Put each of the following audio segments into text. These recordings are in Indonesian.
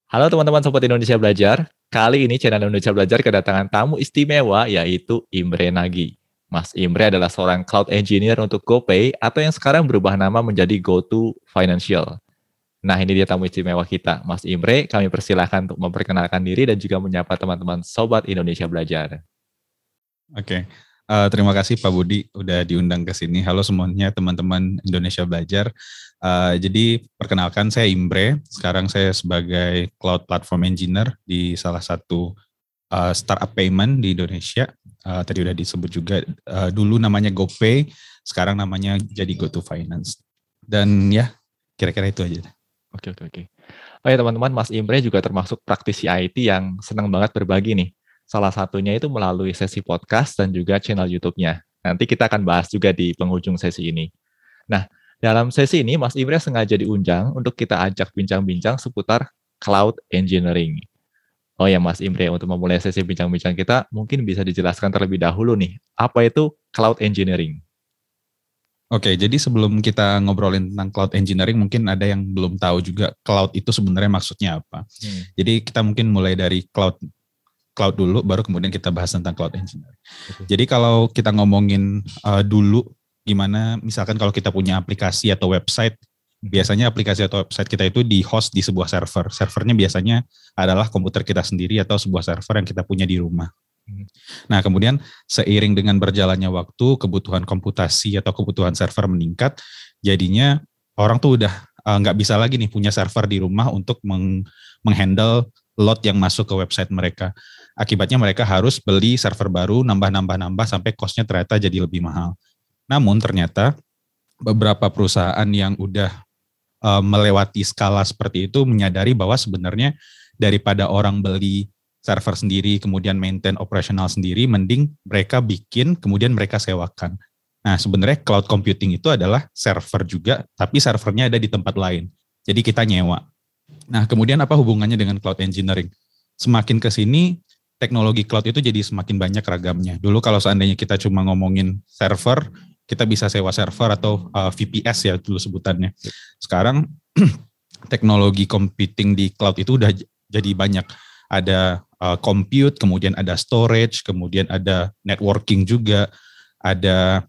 Halo teman-teman Sobat Indonesia Belajar. Kali ini channel Indonesia Belajar kedatangan tamu istimewa yaitu Imre Nagy. Mas Imre adalah seorang cloud engineer untuk GoPay atau yang sekarang berubah nama menjadi GoTo Financial. Nah, ini dia tamu istimewa kita. Mas Imre, kami persilahkan untuk memperkenalkan diri dan juga menyapa teman-teman Sobat Indonesia Belajar. Oke, terima kasih Pak Budi udah diundang ke sini. Halo semuanya teman-teman Indonesia Belajar. Jadi perkenalkan saya Imre, sekarang saya sebagai Cloud Platform Engineer di salah satu startup payment di Indonesia. Tadi udah disebut juga, dulu namanya GoPay, sekarang namanya jadi GoTo Finance. Dan ya, kira-kira itu aja. Oke. Oh ya teman-teman, Mas Imre juga termasuk praktisi IT yang senang banget berbagi nih. Salah satunya itu melalui sesi podcast dan juga channel YouTube-nya. Nanti kita akan bahas juga di penghujung sesi ini. Nah, dalam sesi ini Mas Imre sengaja diundang untuk kita ajak bincang-bincang seputar cloud engineering. Oh ya Mas Imre, untuk memulai sesi bincang-bincang kita, mungkin bisa dijelaskan terlebih dahulu nih, apa itu cloud engineering? Oke, jadi sebelum kita ngobrolin tentang cloud engineering, mungkin ada yang belum tahu juga cloud itu sebenarnya maksudnya apa. Jadi kita mungkin mulai dari cloud dulu, baru kemudian kita bahas tentang cloud engineering. Jadi kalau kita ngomongin dulu, gimana misalkan kalau kita punya aplikasi atau website, biasanya aplikasi atau website kita itu di host di sebuah server. Servernya biasanya adalah komputer kita sendiri atau sebuah server yang kita punya di rumah. Nah, kemudian seiring dengan berjalannya waktu, kebutuhan komputasi atau kebutuhan server meningkat, jadinya orang tuh udah nggak bisa lagi nih punya server di rumah untuk menghandle load yang masuk ke website mereka. Akibatnya mereka harus beli server baru, nambah sampai cost-nya ternyata jadi lebih mahal. Namun ternyata beberapa perusahaan yang udah melewati skala seperti itu menyadari bahwa sebenarnya daripada orang beli server sendiri, kemudian maintain operasional sendiri, mending mereka bikin, kemudian mereka sewakan. Nah, sebenarnya cloud computing itu adalah server juga, tapi servernya ada di tempat lain. Jadi kita nyewa. Nah, kemudian apa hubungannya dengan cloud engineering? Semakin ke sini, teknologi cloud itu jadi semakin banyak ragamnya. Dulu kalau seandainya kita cuma ngomongin server, kita bisa sewa server atau VPS ya dulu sebutannya. Sekarang teknologi computing di cloud itu udah jadi banyak. Ada compute, kemudian ada storage, kemudian ada networking juga, ada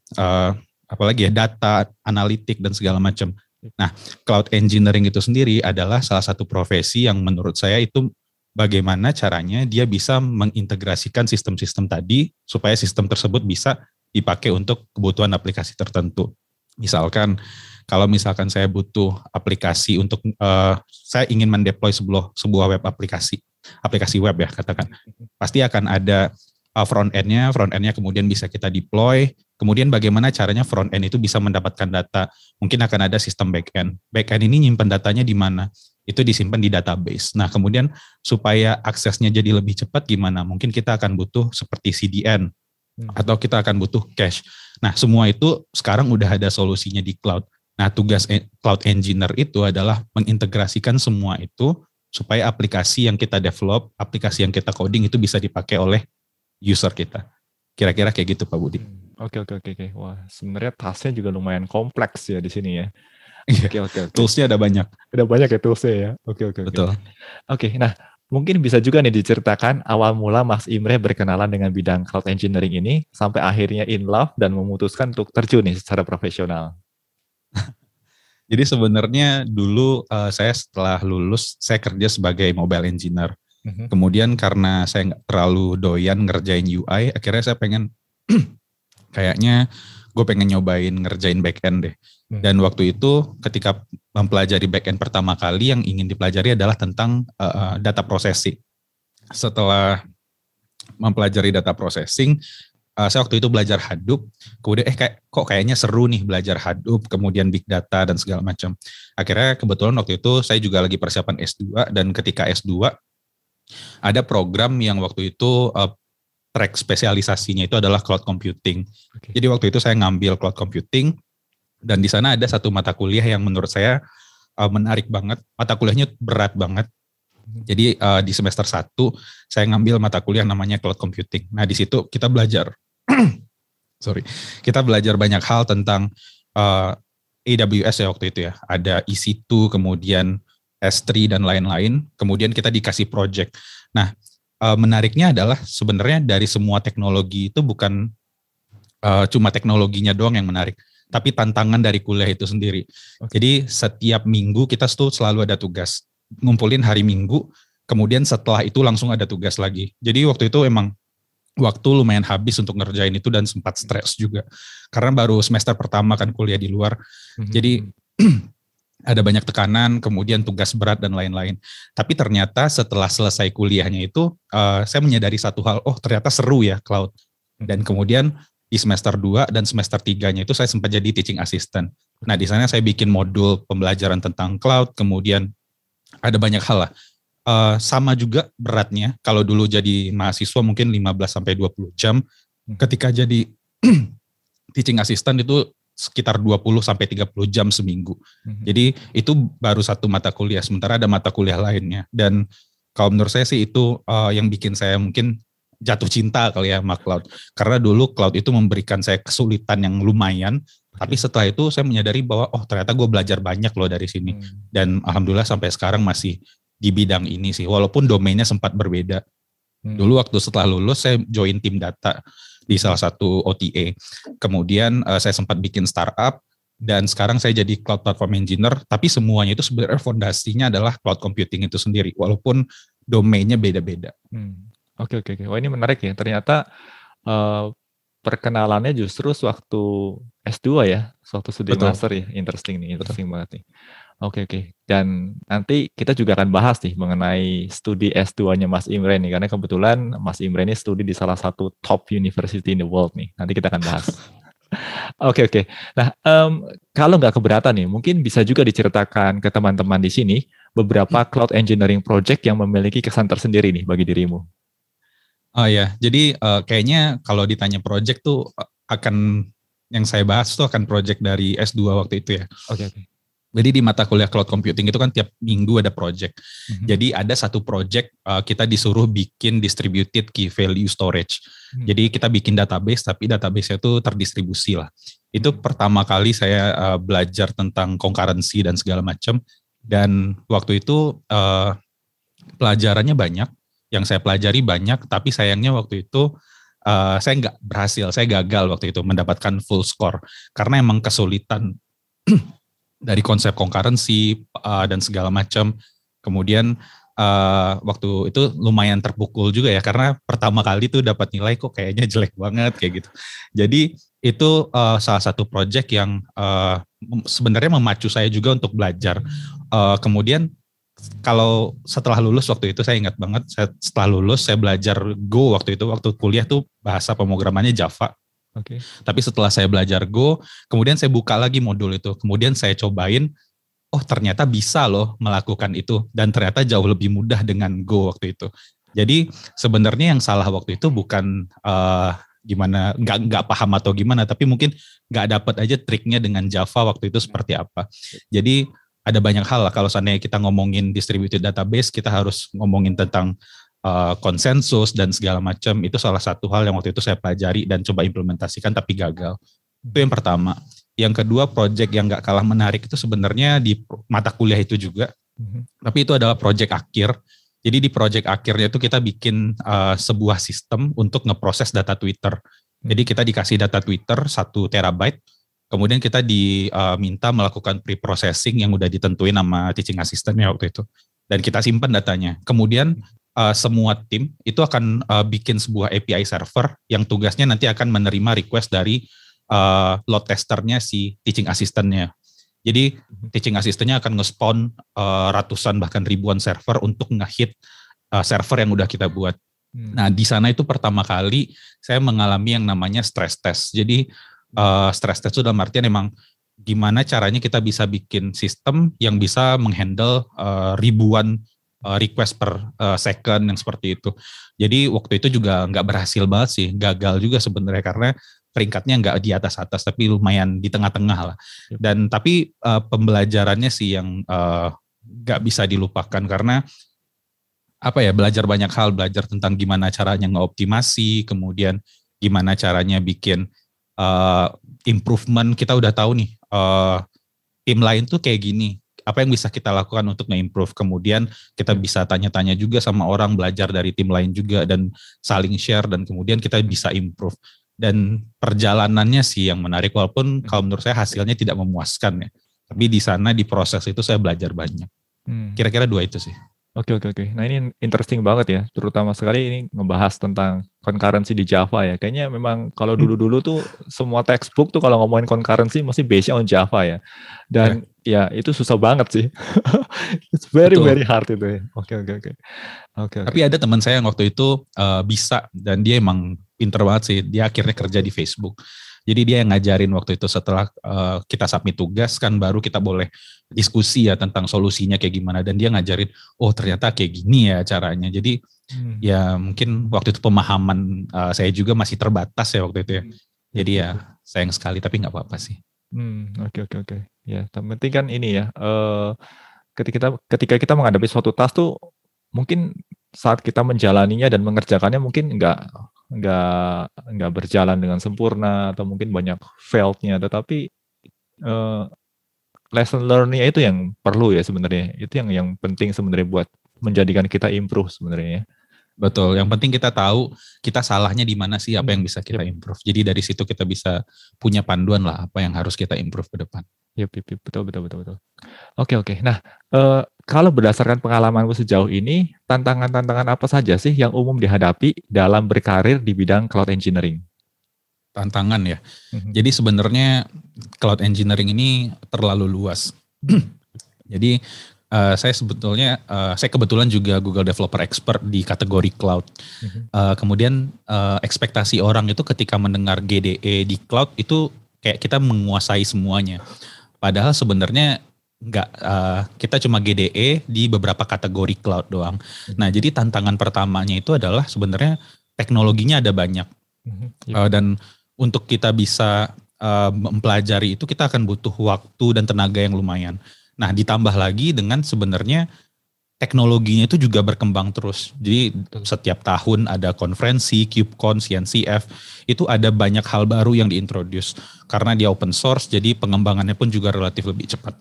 apalagi ya data, analitik dan segala macam. Nah, cloud engineering itu sendiri adalah salah satu profesi yang menurut saya itu bagaimana caranya dia bisa mengintegrasikan sistem-sistem tadi supaya sistem tersebut bisa dipakai untuk kebutuhan aplikasi tertentu. Misalkan kalau misalkan saya butuh aplikasi untuk saya ingin mendeploy sebuah web aplikasi web ya katakan, pasti akan ada front end-nya kemudian bisa kita deploy, kemudian bagaimana caranya front end itu bisa mendapatkan data, mungkin akan ada sistem back end ini nyimpen datanya di mana, itu disimpan di database. Nah kemudian supaya aksesnya jadi lebih cepat gimana, mungkin kita akan butuh seperti CDN, atau kita akan butuh cache. Nah semua itu sekarang udah ada solusinya di cloud. Nah tugas cloud engineer itu adalah mengintegrasikan semua itu supaya aplikasi yang kita develop, aplikasi yang kita coding itu bisa dipakai oleh user kita. Kira-kira kayak gitu Pak Budi. Oke. Wah, sebenarnya tasnya juga lumayan kompleks ya di sini ya. Oke. Toolsnya ada banyak. Ada banyak ya toolsnya ya. Oke. Betul. Oke, nah mungkin bisa juga nih diceritakan awal mula Mas Imre berkenalan dengan bidang cloud engineering ini sampai akhirnya in love dan memutuskan untuk terjun nih secara profesional. Jadi sebenarnya dulu saya setelah lulus, saya kerja sebagai mobile engineer. Kemudian karena saya nggak terlalu doyan ngerjain UI, akhirnya saya pengen, kayaknya gue pengen nyobain ngerjain back-end deh. Dan waktu itu ketika mempelajari back-end pertama kali, yang ingin dipelajari adalah tentang data processing. Setelah mempelajari data processing, saya waktu itu belajar Hadoop, kemudian kayaknya seru nih belajar Hadoop, kemudian big data dan segala macam. Akhirnya kebetulan waktu itu saya juga lagi persiapan S2, dan ketika S2 ada program yang waktu itu track spesialisasinya itu adalah cloud computing. Jadi waktu itu saya ngambil cloud computing, dan di sana ada satu mata kuliah yang menurut saya menarik banget. Mata kuliahnya berat banget. Jadi di semester 1 saya ngambil mata kuliah namanya cloud computing. Nah di situ kita belajar kita belajar banyak hal tentang AWS ya waktu itu ya. Ada EC2, kemudian S3 dan lain-lain, kemudian kita dikasih project. Nah, menariknya adalah sebenarnya dari semua teknologi itu bukan cuma teknologinya doang yang menarik, tapi tantangan dari kuliah itu sendiri. Jadi setiap minggu kita tuh selalu ada tugas, ngumpulin hari Minggu, kemudian setelah itu langsung ada tugas lagi. Jadi waktu itu emang waktu lumayan habis untuk ngerjain itu dan sempat stres juga. Karena baru semester pertama kan kuliah di luar, jadi ada banyak tekanan, kemudian tugas berat dan lain-lain. Tapi ternyata setelah selesai kuliahnya itu, saya menyadari satu hal, oh ternyata seru ya cloud. Dan kemudian di semester 2 dan semester 3-nya itu saya sempat jadi teaching assistant. Nah di sana saya bikin modul pembelajaran tentang cloud, kemudian ada banyak hal lah. Sama juga beratnya, kalau dulu jadi mahasiswa mungkin 15-20 jam, ketika jadi teaching assistant itu sekitar 20-30 jam seminggu. Jadi itu baru satu mata kuliah, sementara ada mata kuliah lainnya. Dan kalau menurut saya sih itu yang bikin saya mungkin jatuh cinta kali ya sama cloud. Karena dulu cloud itu memberikan saya kesulitan yang lumayan, tapi setelah itu saya menyadari bahwa oh ternyata gue belajar banyak loh dari sini. Dan alhamdulillah sampai sekarang masih di bidang ini sih, walaupun domainnya sempat berbeda. Dulu waktu setelah lulus saya join tim data di salah satu OTA. Kemudian saya sempat bikin startup dan sekarang saya jadi cloud platform engineer, tapi semuanya itu sebenarnya fondasinya adalah cloud computing itu sendiri, walaupun domainnya beda-beda. Oke. Wah ini menarik ya, ternyata perkenalannya justru sewaktu S2 ya, sewaktu studi master ya, interesting banget nih. Oke. Dan nanti kita juga akan bahas nih mengenai studi S2-nya Mas Imre nih, karena kebetulan Mas Imre ini studi di salah satu top university in the world nih. Nanti kita akan bahas. Oke. Nah, kalau nggak keberatan nih, mungkin bisa juga diceritakan ke teman-teman di sini beberapa cloud engineering project yang memiliki kesan tersendiri nih bagi dirimu. Oh ya, jadi kayaknya kalau ditanya project tuh akan yang saya bahas tuh akan project dari S2 waktu itu ya. Oke. Jadi di mata kuliah cloud computing itu kan tiap minggu ada project. Jadi ada satu project kita disuruh bikin distributed key value storage. Jadi kita bikin database tapi database-nya itu terdistribusi lah. Itu pertama kali saya belajar tentang concurrency dan segala macam. Dan waktu itu pelajarannya banyak, yang saya pelajari banyak, tapi sayangnya waktu itu saya nggak berhasil, saya gagal waktu itu mendapatkan full score. Karena emang kesulitan dari konsep concurrency dan segala macam. Kemudian waktu itu lumayan terpukul juga ya, karena pertama kali tuh dapat nilai kok kayaknya jelek banget kayak gitu. Jadi itu salah satu project yang sebenarnya memacu saya juga untuk belajar. Kemudian kalau setelah lulus waktu itu saya ingat banget, setelah lulus saya belajar Go waktu kuliah tuh bahasa pemrogramannya Java. Okay. Tapi setelah saya belajar Go, kemudian saya buka lagi modul itu. Kemudian saya cobain, oh ternyata bisa loh melakukan itu. Dan ternyata jauh lebih mudah dengan Go waktu itu. Jadi sebenarnya yang salah waktu itu bukan gimana, nggak paham atau gimana, tapi mungkin nggak dapat aja triknya dengan Java waktu itu seperti apa. Jadi ada banyak hal lah. Kalau seandainya kita ngomongin distributed database, kita harus ngomongin tentang konsensus dan segala macam. Itu salah satu hal yang waktu itu saya pelajari dan coba implementasikan tapi gagal. Itu yang pertama. Yang kedua, project yang gak kalah menarik itu sebenarnya di mata kuliah itu juga. Tapi itu adalah project akhir. Jadi di project akhirnya itu kita bikin sebuah sistem untuk ngeproses data Twitter. Jadi kita dikasih data Twitter 1 terabyte. Kemudian kita diminta melakukan pre-processing yang udah ditentuin sama teaching assistant-nya waktu itu. Dan kita simpan datanya. Kemudian semua tim itu akan bikin sebuah API server yang tugasnya nanti akan menerima request dari load testernya si teaching assistant-nya. Jadi teaching assistant-nya akan nge-spawn ratusan bahkan ribuan server untuk nge-hit server yang udah kita buat. Nah di sana itu pertama kali saya mengalami yang namanya stress test. Jadi stress test itu dalam artian emang gimana caranya kita bisa bikin sistem yang bisa menghandle ribuan request per second yang seperti itu. Jadi waktu itu juga nggak berhasil banget sih, gagal juga sebenarnya karena peringkatnya nggak di atas-atas tapi lumayan di tengah-tengah lah. Dan tapi pembelajarannya sih yang nggak bisa dilupakan karena apa ya, belajar banyak hal, belajar tentang gimana caranya ngeoptimasi, kemudian gimana caranya bikin improvement. Kita udah tahu nih tim lain tuh kayak gini. apa yang bisa kita lakukan untuk nge-improve. Kemudian kita bisa tanya-tanya juga sama orang, belajar dari tim lain juga, dan saling share, dan kemudian kita bisa improve. Dan perjalanannya sih yang menarik, walaupun kalau menurut saya hasilnya tidak memuaskan ya. Tapi di sana di proses itu saya belajar banyak. Kira-kira 2 itu sih. Oke. Nah ini interesting banget ya, terutama sekali ini ngebahas tentang concurrency di Java ya. Kayaknya memang kalau dulu-dulu tuh semua textbook tuh kalau ngomongin concurrency mesti based on Java ya. Dan ya itu susah banget sih. It's very hard itu ya. Oke. Tapi ada teman saya yang waktu itu bisa, dan dia emang pinter banget sih. Dia akhirnya kerja di Facebook. Jadi dia yang ngajarin waktu itu setelah kita submit tugas kan baru kita boleh diskusi ya tentang solusinya kayak gimana. Dan dia ngajarin, oh ternyata kayak gini ya caranya. Jadi ya mungkin waktu itu pemahaman saya juga masih terbatas ya waktu itu ya. Jadi ya sayang sekali, tapi nggak apa-apa sih. Oke. Ya, yang penting kan ini ya, ketika kita menghadapi suatu task tuh mungkin saat kita menjalaninya dan mengerjakannya mungkin nggak berjalan dengan sempurna atau mungkin banyak failed-nya, tetapi lesson learn-nya itu yang perlu ya sebenarnya. Itu yang penting sebenarnya buat menjadikan kita improve sebenarnya. Betul, yang penting kita tahu kita salahnya di mana sih, apa yang bisa kita improve. Jadi dari situ kita bisa punya panduan lah apa yang harus kita improve ke depan. Betul. Oke. Nah, kalau berdasarkan pengalamanmu sejauh ini, tantangan-tantangan apa saja sih yang umum dihadapi dalam berkarir di bidang cloud engineering? Tantangan ya. Jadi sebenarnya cloud engineering ini terlalu luas. Jadi saya kebetulan juga Google Developer Expert di kategori cloud. Kemudian ekspektasi orang itu ketika mendengar GDE di cloud itu kayak kita menguasai semuanya. Padahal sebenarnya enggak, kita cuma GDE di beberapa kategori cloud doang. Nah, jadi tantangan pertamanya itu adalah sebenarnya teknologinya ada banyak. Dan untuk kita bisa mempelajari itu kita akan butuh waktu dan tenaga yang lumayan. Nah, ditambah lagi dengan sebenarnya teknologinya itu juga berkembang terus. Jadi setiap tahun ada konferensi, KubeCon, CNCF, itu ada banyak hal baru yang diintroduce. Karena dia open source, jadi pengembangannya pun juga relatif lebih cepat.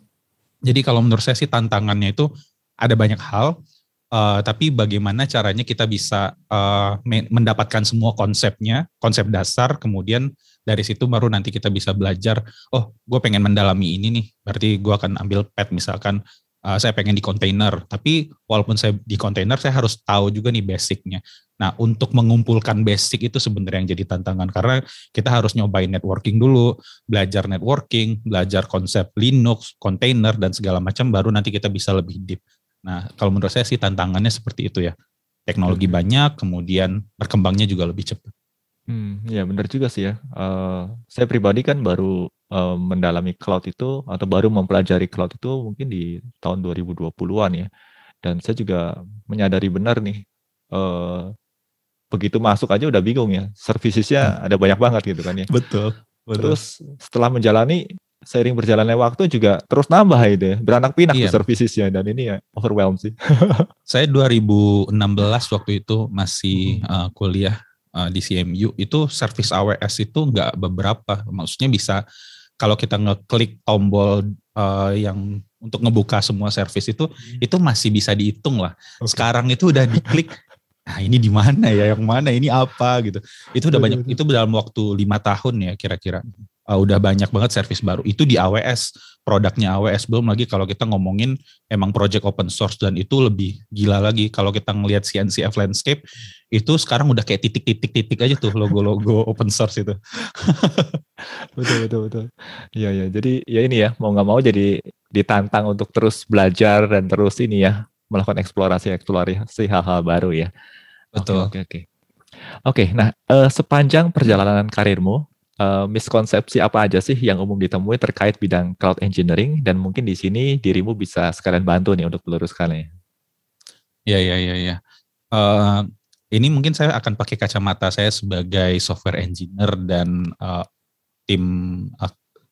Jadi kalau menurut saya sih tantangannya itu ada banyak hal, tapi bagaimana caranya kita bisa mendapatkan semua konsepnya, konsep dasar, kemudian dari situ baru nanti kita bisa belajar, oh gue pengen mendalami ini nih, berarti gue akan ambil path misalkan, saya pengen di kontainer, tapi walaupun saya di kontainer saya harus tahu juga nih basicnya. Nah untuk mengumpulkan basic itu sebenarnya yang jadi tantangan, karena kita harus nyobain networking dulu, belajar networking, belajar konsep Linux, kontainer dan segala macam, baru nanti kita bisa lebih deep. Nah kalau menurut saya sih tantangannya seperti itu ya, teknologi banyak, kemudian berkembangnya juga lebih cepat. Ya benar juga sih ya. Saya pribadi kan baru mendalami cloud itu atau baru mempelajari cloud itu mungkin di tahun 2020-an ya. Dan saya juga menyadari benar nih, begitu masuk aja udah bingung ya. Servicesnya ada banyak banget gitu kan ya. Betul. Terus setelah menjalani, seiring berjalannya waktu juga terus nambah itu ya. Beranak pinak tuh servicesnya, dan ini ya overwhelm sih. Saya 2016 waktu itu masih kuliah di CMU, itu service AWS itu nggak beberapa, maksudnya bisa kalau kita ngeklik tombol yang untuk ngebuka semua service itu masih bisa dihitung lah. Sekarang itu udah diklik, nah ini di mana ya, yang mana ini apa gitu. Itu udah banyak, itu dalam waktu 5 tahun ya kira-kira. Udah banyak banget service baru. Itu di AWS, produknya AWS, belum lagi kalau kita ngomongin emang project open source, dan itu lebih gila lagi. Kalau kita ngelihat CNCF landscape, itu sekarang udah kayak titik-titik aja tuh logo-logo open source itu. Betul. Iya. Jadi ya ini ya, mau nggak mau jadi ditantang untuk terus belajar dan terus ini ya, melakukan eksplorasi hal-hal baru ya. Betul. Oke, nah sepanjang perjalanan karirmu, miskonsepsi apa aja sih yang umum ditemui terkait bidang cloud engineering, dan mungkin di sini dirimu bisa sekalian bantu nih untuk meluruskannya. Iya. Ini mungkin saya akan pakai kacamata saya sebagai software engineer dan tim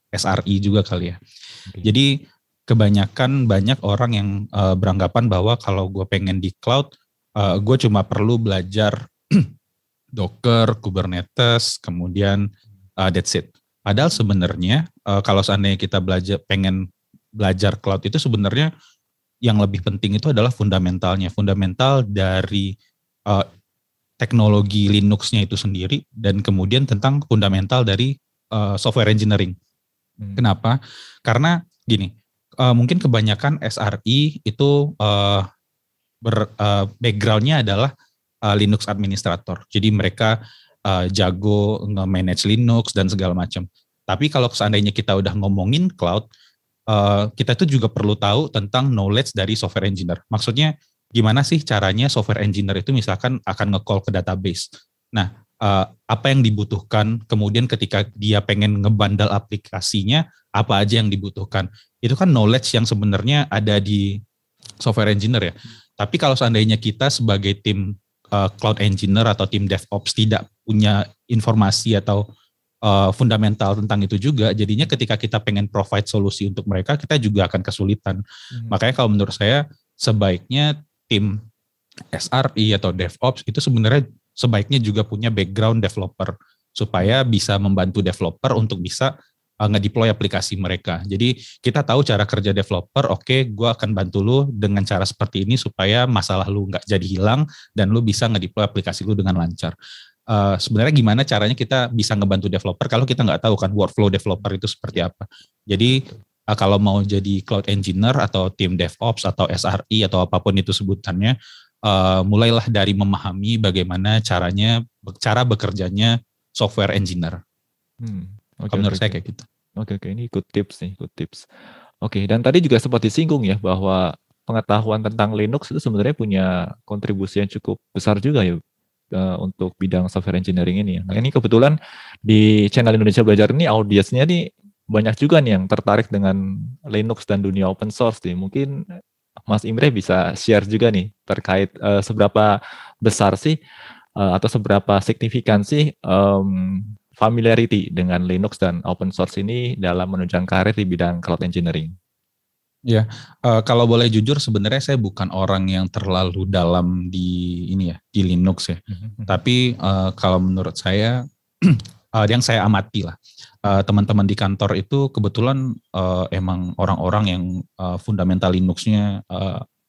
SRE juga kali ya. Jadi kebanyakan banyak orang yang beranggapan bahwa kalau gue pengen di cloud, gue cuma perlu belajar Docker, Kubernetes, kemudian that's it. Padahal sebenarnya kalau seandainya kita pengen belajar cloud itu sebenarnya yang lebih penting itu adalah fundamentalnya, fundamental dari teknologi Linux-nya itu sendiri, dan kemudian tentang fundamental dari software engineering. Kenapa? Karena gini, mungkin kebanyakan SRE itu background-nya adalah Linux administrator. Jadi mereka jago nge-manage Linux dan segala macam. Tapi kalau seandainya kita udah ngomongin cloud, kita itu juga perlu tahu tentang knowledge dari software engineer. Maksudnya gimana sih caranya software engineer itu misalkan akan nge-call ke database. Nah, apa yang dibutuhkan, kemudian ketika dia pengen ngebundle aplikasinya, apa aja yang dibutuhkan. Itu kan knowledge yang sebenarnya ada di software engineer ya. Tapi kalau seandainya kita sebagai tim cloud engineer atau tim DevOps tidak punya informasi atau fundamental tentang itu juga, jadinya ketika kita pengen provide solusi untuk mereka, kita juga akan kesulitan. Makanya kalau menurut saya, sebaiknya tim SRE atau DevOps itu sebenarnya sebaiknya juga punya background developer, supaya bisa membantu developer untuk bisa ngedeploy aplikasi mereka. Jadi kita tahu cara kerja developer, oke, gue akan bantu lu dengan cara seperti ini supaya masalah lu nggak jadi hilang dan lu bisa ngedeploy aplikasi lu dengan lancar. Sebenarnya gimana caranya kita bisa ngebantu developer kalau kita nggak tahu kan workflow developer itu seperti apa. Jadi kalau mau jadi cloud engineer atau tim DevOps atau SRE atau apapun itu sebutannya, mulailah dari memahami bagaimana cara bekerjanya software engineer. Menurut saya kayak gitu. Oke, ini ikut tips. Oke, dan tadi juga sempat disinggung ya bahwa pengetahuan tentang Linux itu sebenarnya punya kontribusi yang cukup besar juga ya untuk bidang software engineering ini. Nah, ini kebetulan di channel Indonesia Belajar ini audiensnya nih banyak juga nih yang tertarik dengan Linux dan dunia open source nih. Mungkin Mas Imre bisa share juga nih terkait seberapa besar sih atau seberapa signifikan sih familiarity dengan Linux dan open source ini dalam menunjang karir di bidang cloud engineering. Ya, kalau boleh jujur sebenarnya saya bukan orang yang terlalu dalam di Linux ya. Tapi kalau menurut saya yang saya amati lah, teman-teman di kantor itu kebetulan emang orang-orang yang fundamental Linux-nya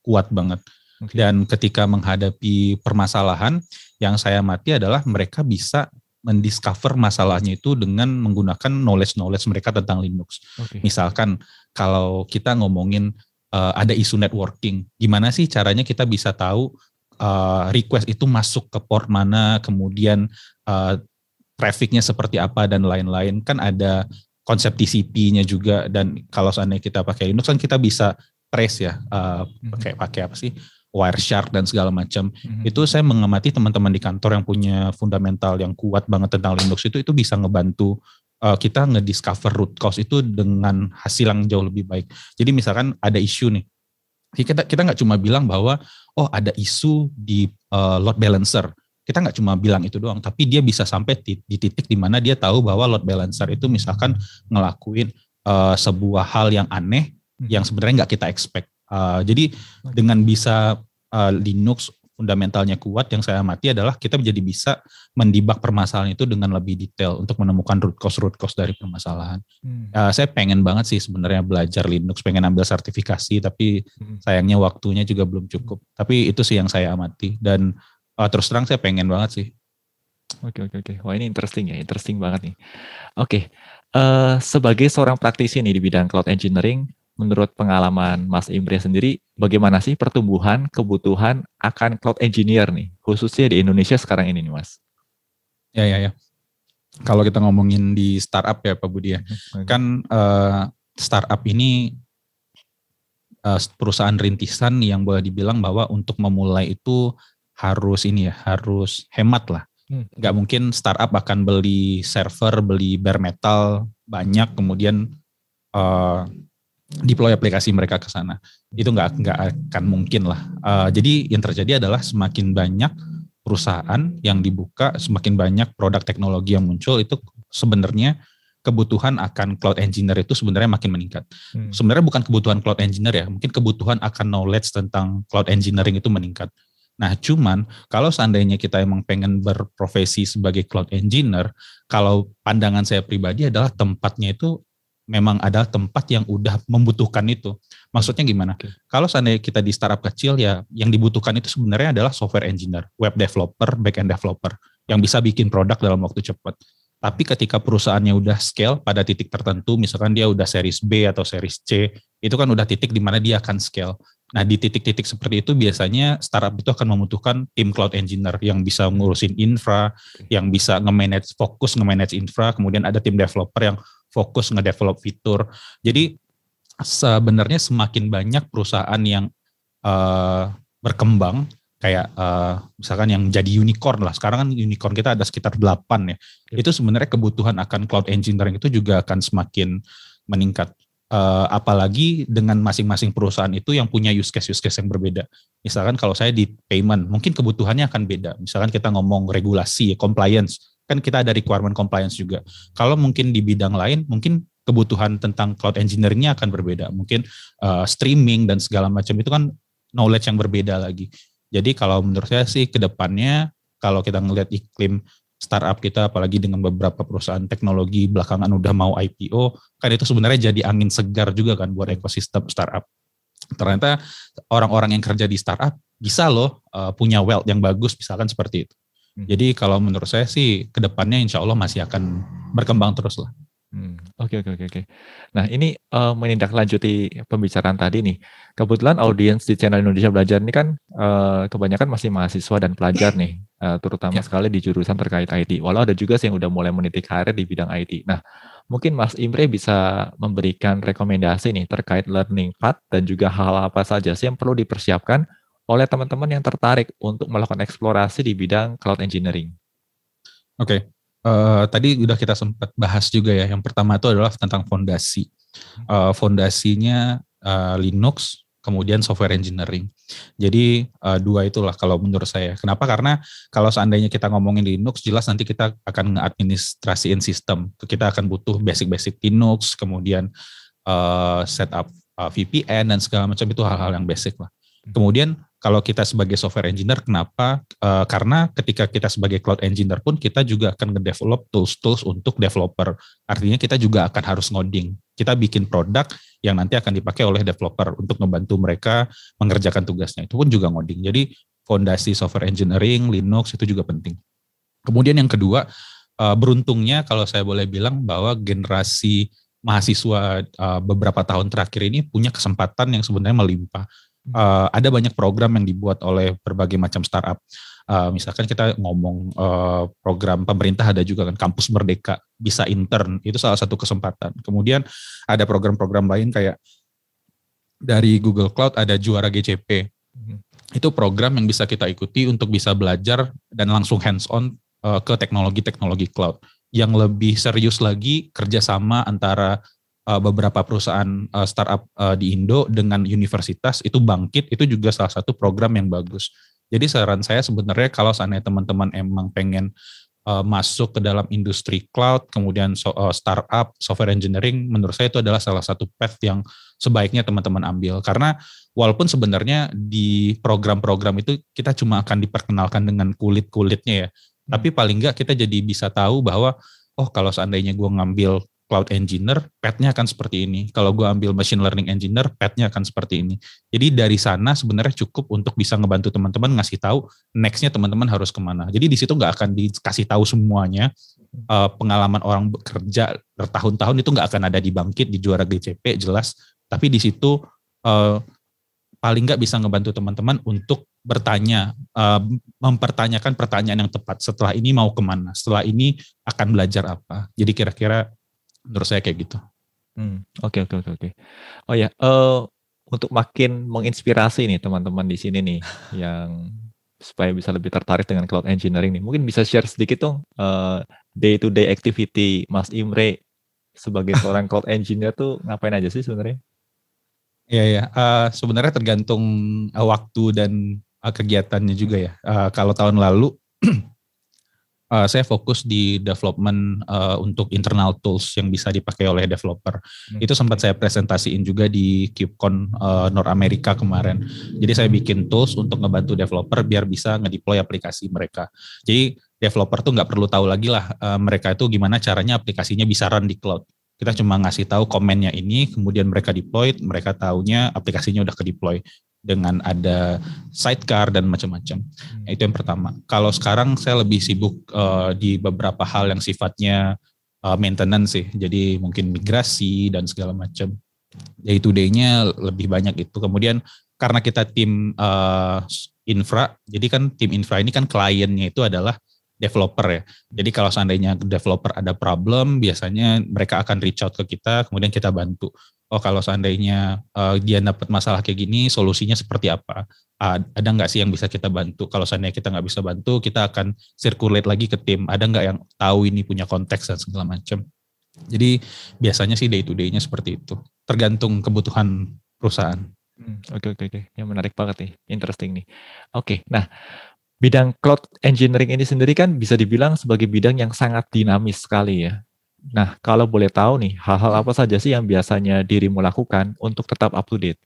kuat banget. Dan ketika menghadapi permasalahan, yang saya amati adalah mereka bisa mendiscover masalahnya itu dengan menggunakan knowledge mereka tentang Linux. Misalkan kalau kita ngomongin ada isu networking, gimana sih caranya kita bisa tahu request itu masuk ke port mana, kemudian trafficnya seperti apa dan lain-lain. Kan ada konsep TCP-nya juga, dan kalau seandainya kita pakai Linux kan kita bisa trace ya, pakai apa sih? Wireshark dan segala macam. Itu saya mengamati teman-teman di kantor yang punya fundamental yang kuat banget tentang Linux itu bisa ngebantu kita ngediscover root cause itu dengan hasil yang jauh lebih baik. Jadi misalkan ada isu nih, kita nggak cuma bilang bahwa ada isu di load balancer. Kita nggak cuma bilang itu doang, tapi dia bisa sampai di titik di mana dia tahu bahwa load balancer itu misalkan ngelakuin sebuah hal yang aneh yang sebenarnya nggak kita expect. Jadi dengan bisa Linux fundamentalnya kuat, yang saya amati adalah kita jadi bisa mendebak permasalahan itu dengan lebih detail untuk menemukan root cause dari permasalahan. Saya pengen banget sih sebenarnya belajar Linux, pengen ambil sertifikasi, tapi sayangnya waktunya juga belum cukup. Tapi itu sih yang saya amati, dan terus terang saya pengen banget sih. Oke. Wah, ini interesting banget nih. Oke, sebagai seorang praktisi nih di bidang cloud engineering, menurut pengalaman Mas Imre sendiri, bagaimana sih pertumbuhan kebutuhan akan cloud engineer nih, khususnya di Indonesia sekarang ini nih, Mas? Ya. Kalau kita ngomongin di startup ya Pak Budi ya, kan startup ini perusahaan rintisan yang boleh dibilang bahwa untuk memulai itu harus hemat lah. Nggak mungkin startup akan beli server, beli bare metal banyak, kemudian deploy aplikasi mereka ke sana. Itu nggak akan mungkin lah. Jadi yang terjadi adalah semakin banyak perusahaan yang dibuka, semakin banyak produk teknologi yang muncul, itu sebenarnya kebutuhan akan cloud engineer itu sebenarnya makin meningkat. Sebenarnya bukan kebutuhan cloud engineer ya, mungkin kebutuhan akan knowledge tentang cloud engineering itu meningkat. Nah, cuman kalau seandainya kita emang pengen berprofesi sebagai cloud engineer, kalau pandangan saya pribadi adalah tempatnya itu memang ada tempat yang udah membutuhkan itu. Maksudnya gimana? Okay. Kalau seandainya kita di startup kecil ya, yang dibutuhkan itu sebenarnya adalah software engineer, web developer, back-end developer, yang bisa bikin produk dalam waktu cepat. Tapi ketika perusahaannya udah scale pada titik tertentu, misalkan dia udah series B atau series C, itu kan udah titik di mana dia akan scale. Nah di titik-titik seperti itu biasanya startup itu akan membutuhkan tim cloud engineer yang bisa ngurusin infra, yang bisa fokus nge-manage infra, kemudian ada tim developer yang fokus nge-develop fitur. Jadi sebenarnya semakin banyak perusahaan yang berkembang, kayak misalkan yang jadi unicorn lah. Sekarang kan unicorn kita ada sekitar 8 ya. Itu sebenarnya kebutuhan akan cloud engineering itu juga akan semakin meningkat. Apalagi dengan masing-masing perusahaan itu yang punya use case yang berbeda. Misalkan kalau saya di payment, mungkin kebutuhannya akan beda. Misalkan kita ngomong regulasi, compliance, kan kita ada requirement compliance juga. Kalau mungkin di bidang lain, mungkin kebutuhan tentang cloud engineering-nya akan berbeda. Mungkin streaming dan segala macam itu kan knowledge yang berbeda lagi. Jadi kalau menurut saya sih ke depannya, kalau kita ngelihat iklim startup kita, apalagi dengan beberapa perusahaan teknologi belakangan udah mau IPO, kan itu sebenarnya jadi angin segar juga kan buat ekosistem startup. Ternyata orang-orang yang kerja di startup bisa loh punya wealth yang bagus, misalkan seperti itu. Jadi kalau menurut saya sih kedepannya insya Allah masih akan berkembang terus lah. Oke. Nah ini menindaklanjuti pembicaraan tadi nih. Kebetulan audiens di channel Indonesia Belajar ini kan kebanyakan masih mahasiswa dan pelajar nih, terutama sekali di jurusan terkait IT. Walau ada juga sih yang udah mulai meniti karir di bidang IT. Nah mungkin Mas Imre bisa memberikan rekomendasi nih terkait learning path dan juga hal apa saja sih yang perlu dipersiapkan oleh teman-teman yang tertarik untuk melakukan eksplorasi di bidang cloud engineering. Oke. Tadi udah kita sempat bahas juga ya. Yang pertama itu adalah tentang fondasi. Fondasinya Linux, kemudian software engineering. Jadi dua itulah kalau menurut saya. Kenapa? Karena kalau seandainya kita ngomongin Linux, jelas nanti kita akan nge-administrasiin sistem. Kita akan butuh basic-basic Linux, kemudian setup VPN dan segala macam, itu hal-hal yang basic lah. Kemudian kalau kita sebagai software engineer, kenapa? Karena ketika kita sebagai cloud engineer pun kita juga akan nge-develop tools-tools untuk developer. Artinya kita juga akan harus ngoding. Kita bikin produk yang nanti akan dipakai oleh developer untuk membantu mereka mengerjakan tugasnya. Itu pun juga ngoding. Jadi fondasi software engineering, Linux itu juga penting. Kemudian yang kedua, beruntungnya kalau saya boleh bilang bahwa generasi mahasiswa beberapa tahun terakhir ini punya kesempatan yang sebenarnya melimpah. Ada banyak program yang dibuat oleh berbagai macam startup. Misalkan kita ngomong program pemerintah, ada juga kan Kampus Merdeka, bisa intern, itu salah satu kesempatan. Kemudian ada program-program lain kayak dari Google Cloud ada Juara GCP. Itu program yang bisa kita ikuti untuk bisa belajar dan langsung hands-on ke teknologi-teknologi cloud. Yang lebih serius lagi, kerjasama antara beberapa perusahaan startup di Indo dengan universitas itu bangkit, itu juga salah satu program yang bagus. Jadi saran saya sebenarnya kalau seandainya teman-teman emang pengen masuk ke dalam industri cloud, kemudian startup, software engineering, menurut saya itu adalah salah satu path yang sebaiknya teman-teman ambil. Karena walaupun sebenarnya di program-program itu kita cuma akan diperkenalkan dengan kulit-kulitnya ya, tapi paling enggak kita jadi bisa tahu bahwa, oh kalau seandainya gue ngambil cloud engineer, path-nya akan seperti ini. Kalau gue ambil machine learning engineer, path-nya akan seperti ini. Jadi dari sana sebenarnya cukup untuk bisa ngebantu teman-teman ngasih tahu next-nya teman-teman harus kemana. Jadi di situ nggak akan dikasih tahu semuanya. Pengalaman orang bekerja bertahun-tahun itu nggak akan ada di Bangkit, di Juara GCP jelas. Tapi di situ paling nggak bisa ngebantu teman-teman untuk bertanya, mempertanyakan pertanyaan yang tepat. Setelah ini mau kemana? Setelah ini akan belajar apa? Jadi kira-kira menurut saya kayak gitu. Oke. Oh ya, untuk makin menginspirasi nih teman-teman di sini nih, yang supaya bisa lebih tertarik dengan cloud engineering nih, mungkin bisa share sedikit dong day to day activity Mas Imre sebagai seorang cloud engineer tuh ngapain aja sih sebenarnya? Iya. Sebenarnya tergantung waktu dan kegiatannya juga ya. Kalau tahun lalu saya fokus di development untuk internal tools yang bisa dipakai oleh developer. Itu sempat saya presentasiin juga di KubeCon North America kemarin. Jadi saya bikin tools untuk ngebantu developer biar bisa ngedeploy aplikasi mereka. Jadi developer tuh nggak perlu tahu lagi lah mereka itu gimana caranya aplikasinya bisa run di cloud. Kita cuma ngasih tahu komennya ini, kemudian mereka deploy, mereka taunya aplikasinya udah ke-deploy dengan ada sidecar dan macam-macam. Itu yang pertama. Kalau sekarang saya lebih sibuk di beberapa hal yang sifatnya maintenance sih. Jadi mungkin migrasi dan segala macam. Day to day-nya lebih banyak itu. Kemudian karena kita tim infra, jadi kan tim infra ini kan kliennya itu adalah developer ya. Jadi kalau seandainya developer ada problem, biasanya mereka akan reach out ke kita, kemudian kita bantu. Oh kalau seandainya dia dapat masalah kayak gini, solusinya seperti apa? Ada nggak sih yang bisa kita bantu? Kalau seandainya kita nggak bisa bantu, kita akan circulate lagi ke tim. Ada nggak yang tahu ini punya konteks dan segala macam. Jadi biasanya sih day to day-nya seperti itu. Tergantung kebutuhan perusahaan. Oke. Yang menarik banget nih, interesting nih. Oke, nah bidang cloud engineering ini sendiri kan bisa dibilang sebagai bidang yang sangat dinamis sekali ya. Nah, kalau boleh tahu nih, hal-hal apa saja sih yang biasanya dirimu lakukan untuk tetap up to date?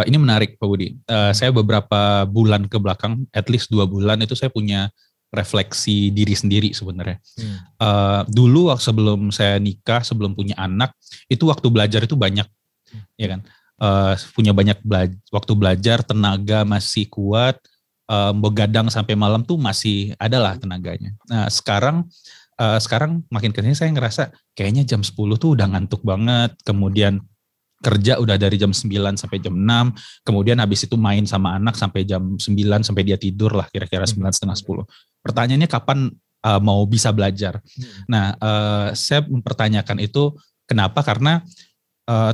Ini menarik Pak Budi. Saya beberapa bulan ke belakang, at least 2 bulan itu saya punya refleksi diri sendiri sebenarnya. Dulu sebelum saya nikah, sebelum punya anak, itu waktu belajar itu banyak, ya kan? Punya banyak waktu belajar, tenaga masih kuat, begadang sampai malam tuh masih ada lah tenaganya. Nah sekarang makin kesini saya ngerasa kayaknya jam 10 tuh udah ngantuk banget, kemudian kerja udah dari jam 9 sampai jam 6, kemudian habis itu main sama anak sampai jam 9 sampai dia tidur lah kira-kira 9:30, 10. Pertanyaannya kapan mau bisa belajar? Nah saya mempertanyakan itu kenapa? Karena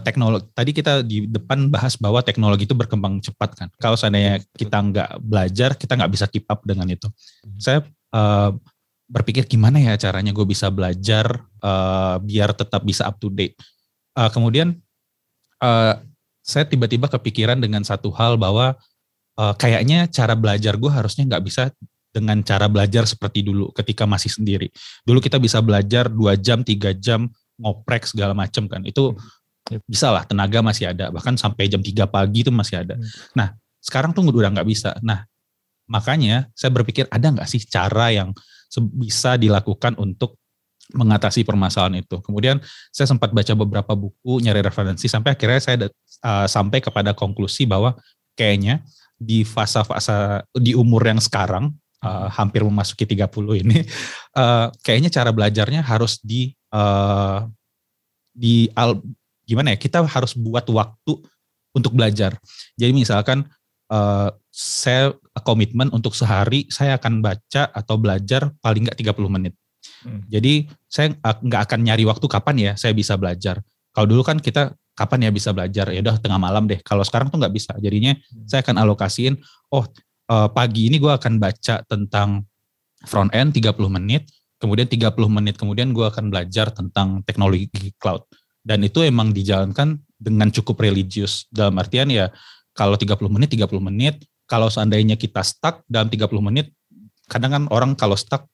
teknologi, tadi kita di depan bahas bahwa teknologi itu berkembang cepat kan. Kalau seandainya kita nggak belajar, kita nggak bisa keep up dengan itu. Saya berpikir gimana ya caranya gue bisa belajar biar tetap bisa up to date. Kemudian saya tiba-tiba kepikiran dengan satu hal bahwa kayaknya cara belajar gue harusnya nggak bisa dengan cara belajar seperti dulu ketika masih sendiri. Dulu kita bisa belajar 2 jam, 3 jam, ngoprek segala macam kan. Itu bisa lah, tenaga masih ada, bahkan sampai jam 3 pagi itu masih ada. Nah sekarang tuh udah nggak bisa. Nah makanya saya berpikir ada nggak sih cara yang bisa dilakukan untuk mengatasi permasalahan itu. Kemudian saya sempat baca beberapa buku, nyari referensi, sampai akhirnya saya sampai kepada konklusi bahwa kayaknya di fase-fase di umur yang sekarang hampir memasuki 30 ini, kayaknya cara belajarnya harus gimana ya, kita harus buat waktu untuk belajar. Jadi misalkan saya komitmen untuk sehari saya akan baca atau belajar paling nggak 30 menit. Jadi saya nggak akan nyari waktu kapan ya saya bisa belajar. Kalau dulu kan kita kapan ya bisa belajar, ya udah tengah malam deh. Kalau sekarang tuh nggak bisa. Jadinya saya akan alokasiin, pagi ini gue akan baca tentang front end 30 menit, kemudian 30 menit kemudian gue akan belajar tentang teknologi cloud. Dan itu emang dijalankan dengan cukup religius. Dalam artian ya kalau 30 menit, kalau seandainya kita stuck dalam 30 menit, kadang kan orang kalau stuck